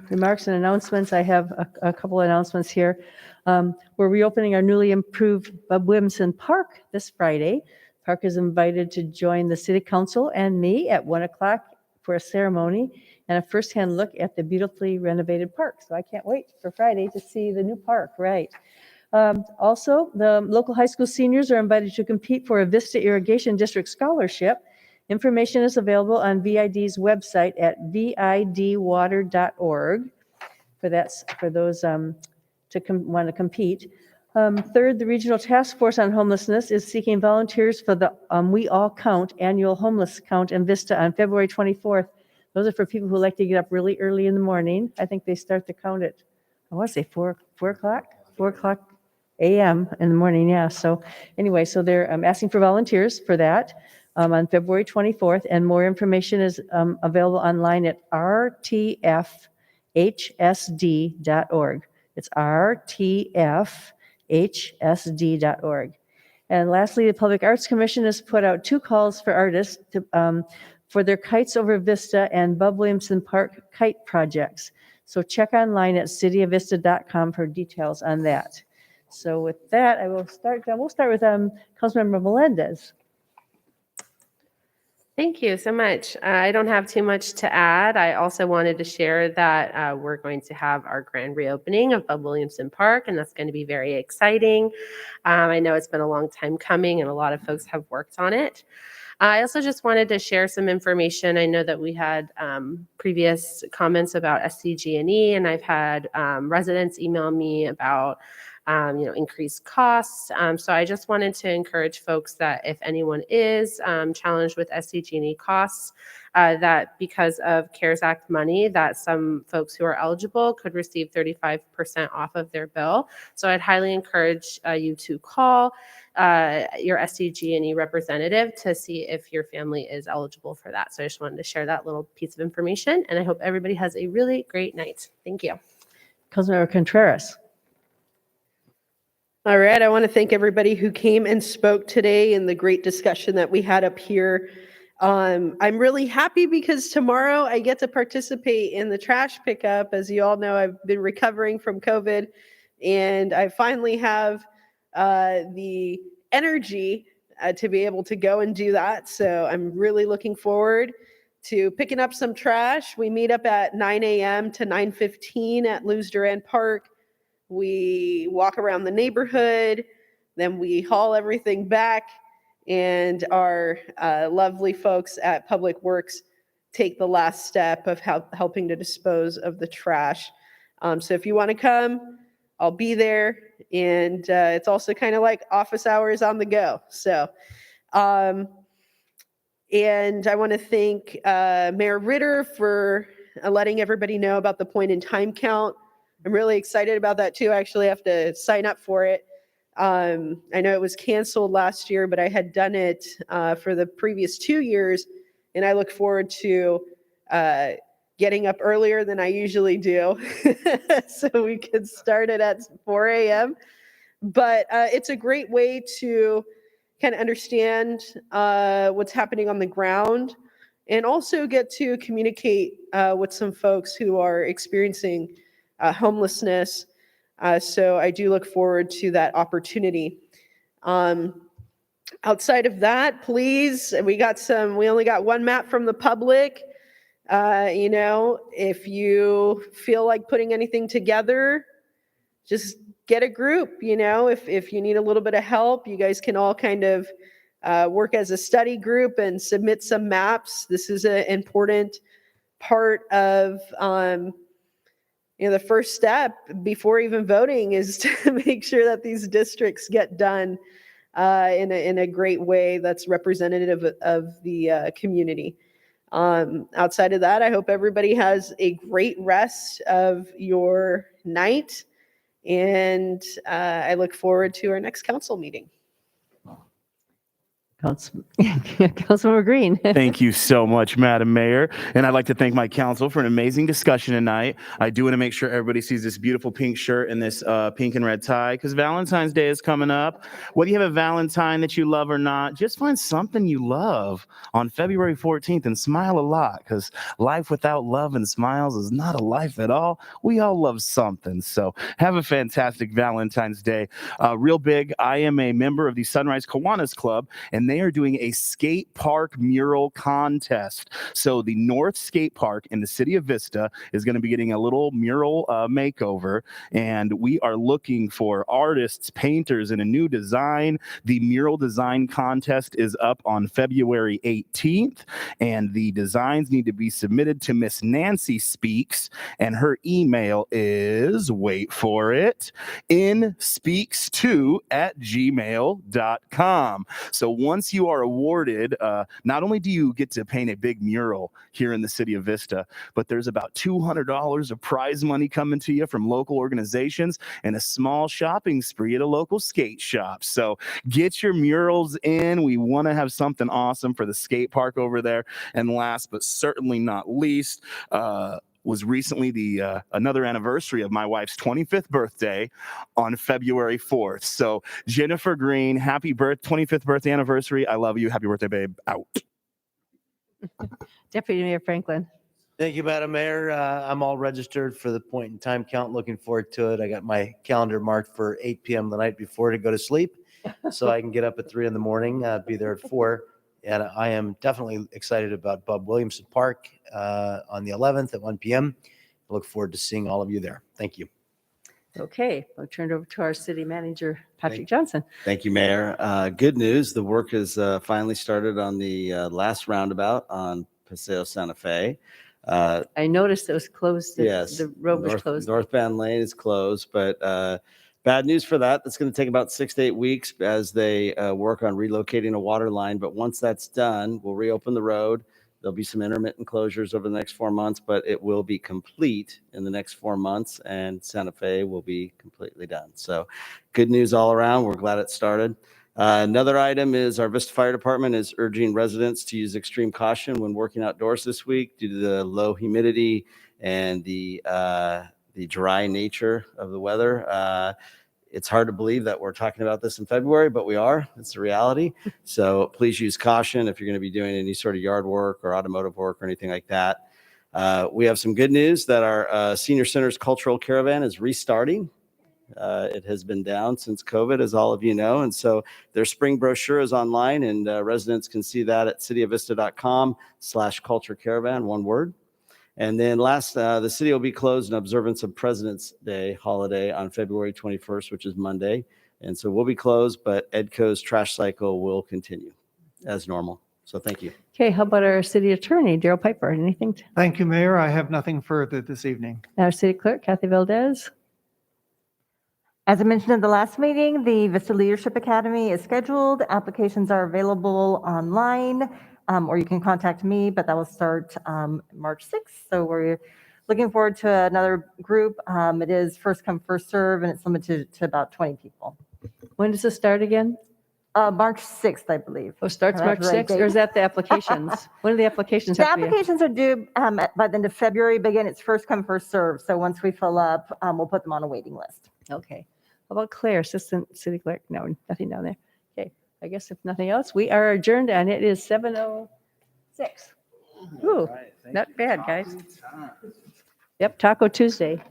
remarks and announcements. I have a couple announcements here. We're reopening our newly improved Bub Williamson Park this Friday. Park is invited to join the City Council and me at 1 o'clock for a ceremony and a firsthand look at the beautifully renovated park. So I can't wait for Friday to see the new park, right? Also, the local high school seniors are invited to compete for a Vista Irrigation District scholarship. Information is available on VID's website at vidwater.org for those want to compete. Third, the Regional Task Force on Homelessness is seeking volunteers for the We All Count annual homeless count in Vista on February 24th. Those are for people who like to get up really early in the morning. I think they start the count at, I want to say 4 o'clock a.m. in the morning, yeah. So anyway, so they're asking for volunteers for that on February 24th, and more information is available online at rtfhsd.org. It's rtfhsd.org. And lastly, the Public Arts Commission has put out 2 calls for artists for their Kites Over Vista and Bub Williamson Park kite projects. So check online at cityofvista.com for details on that. So with that, we'll start with Councilmember Melendez. Thank you so much. I don't have too much to add. I also wanted to share that we're going to have our grand reopening of Bub Williamson Park, and that's going to be very exciting. I know it's been a long time coming, and a lot of folks have worked on it. I also just wanted to share some information. I know that we had previous comments about SCG&E, and I've had residents email me about increased costs. So I just wanted to encourage folks that if anyone is challenged with SDG&E costs, that because of CARES Act money, that some folks who are eligible could receive 35% off of their bill. So I'd highly encourage you to call your SDG&E representative to see if your family is eligible for that. So I just wanted to share that little piece of information, and I hope everybody has a really great night. Thank you. Councilmember Contreras. All right, I want to thank everybody who came and spoke today and the great discussion that we had up here. I'm really happy because tomorrow I get to participate in the trash pickup. As you all know, I've been recovering from COVID, and I finally have the energy to be able to go and do that. So I'm really looking forward to picking up some trash. We meet up at 9 a.m. to 9:15 at Luz Duran Park. We walk around the neighborhood, then we haul everything back, and our lovely folks at Public Works take the last step of helping to dispose of the trash. So if you want to come, I'll be there. And it's also kind of like office hours on the go. So, and I want to thank Mayor Ritter for letting everybody know about the point in time count. I'm really excited about that too. I actually have to sign up for it. I know it was canceled last year, but I had done it for the previous 2 years, and I look forward to getting up earlier than I usually do so we could start it at 4 a.m. But it's a great way to kind of understand what's happening on the ground and also get to communicate with some folks who are experiencing homelessness. So I do look forward to that opportunity. Outside of that, please, we only got one map from the public. If you feel like putting anything together, just get a group. If you need a little bit of help, you guys can all kind of work as a study group and submit some maps. This is an important part of the first step before even voting is to make sure that these districts get done in a great way that's representative of the community. Outside of that, I hope everybody has a great rest of your night, and I look forward to our next council meeting. Councilmember Green. Thank you so much, Madam Mayor. And I'd like to thank my council for an amazing discussion tonight. I do want to make sure everybody sees this beautiful pink shirt and this pink and red tie because Valentine's Day is coming up. Whether you have a Valentine that you love or not, just find something you love on February 14th and smile a lot because life without love and smiles is not a life at all. We all love something. So have a fantastic Valentine's Day. Real big, I am a member of the Sunrise Kiwanis Club, and they are doing a skate park mural contest. So the North Skate Park in the city of Vista is going to be getting a little mural makeover, and we are looking for artists, painters, and a new design. The mural design contest is up on February 18th, and the designs need to be submitted to Miss Nancy Speaks, and her email is, wait for it, nspeaks2@gmail.com. So once you are awarded, not only do you get to paint a big mural here in the city of Vista, but there's about $200 of prize money coming to you from local organizations and a small shopping spree at a local skate shop. So get your murals in. We want to have something awesome for the skate park over there. And last but certainly not least, was recently the another anniversary of my wife's 25th birthday on February 4th. So Jennifer Green, happy 25th birthday anniversary. I love you. Happy birthday, babe. Out. Deputy Mayor Franklin. Thank you, Madam Mayor. I'm all registered for the point in time count. Looking forward to it. I got my calendar marked for 8 p.m. the night before to go to sleep so I can get up at 3 in the morning, be there at 4. And I am definitely excited about Bub Williamson Park on the 11th at 1 p.m. I look forward to seeing all of you there. Thank you. Okay, I'll turn it over to our city manager, Patrick Johnson. Thank you, Mayor. Good news. The work has finally started on the last roundabout on Paseo Santa Fe. I noticed it was closed. Yes. The road was closed. Northbound lane is closed, but Bad news for that. That's going to take about 6 to 8 weeks as they work on relocating a water line. But once that's done, we'll reopen the road. There'll be some intermittent closures over the next 4 months, but it will be complete in the next 4 months, and Santa Fe will be completely done. So good news all around. We're glad it started. Another item is our Vista Fire Department is urging residents to use extreme caution when working outdoors this week due to the low humidity and the dry nature of the weather. It's hard to believe that we're talking about this in February, but we are. It's the reality. So please use caution if you're going to be doing any sort of yard work or automotive work or anything like that. We have some good news that our Senior Center's Cultural Caravan is restarting. It has been down since COVID, as all of you know. And so their spring brochure is online, and residents can see that at cityofvista.com/culture caravan, one word. And then last, the city will be closed in observance of President's Day holiday on February 21st, which is Monday. And so we'll be closed, but EDCO's trash cycle will continue as normal. So thank you. Okay, how about our city attorney, Daryl Piper? Anything? Thank you, Mayor. I have nothing further this evening. Our city clerk, Kathy Valdez. As I mentioned at the last meeting, the Vista Leadership Academy is scheduled. Applications are available online, or you can contact me, but that will start March 6th. So we're looking forward to another group. It is first come, first serve, and it's limited to about 20 people. When does it start again? March 6th, I believe. Oh, starts I have March the right 6th, or is date. that the applications? When do the applications The have to be? applications are due by the end of February. Again, it's first come, first serve. So once we fill up, we'll put them on a waiting list. Okay. How about Claire, Assistant City Clerk? No, nothing down there. Okay. I guess if nothing else, we are adjourned, and it is 7:06. Ooh, not bad, guys. Yep, Taco Tuesday.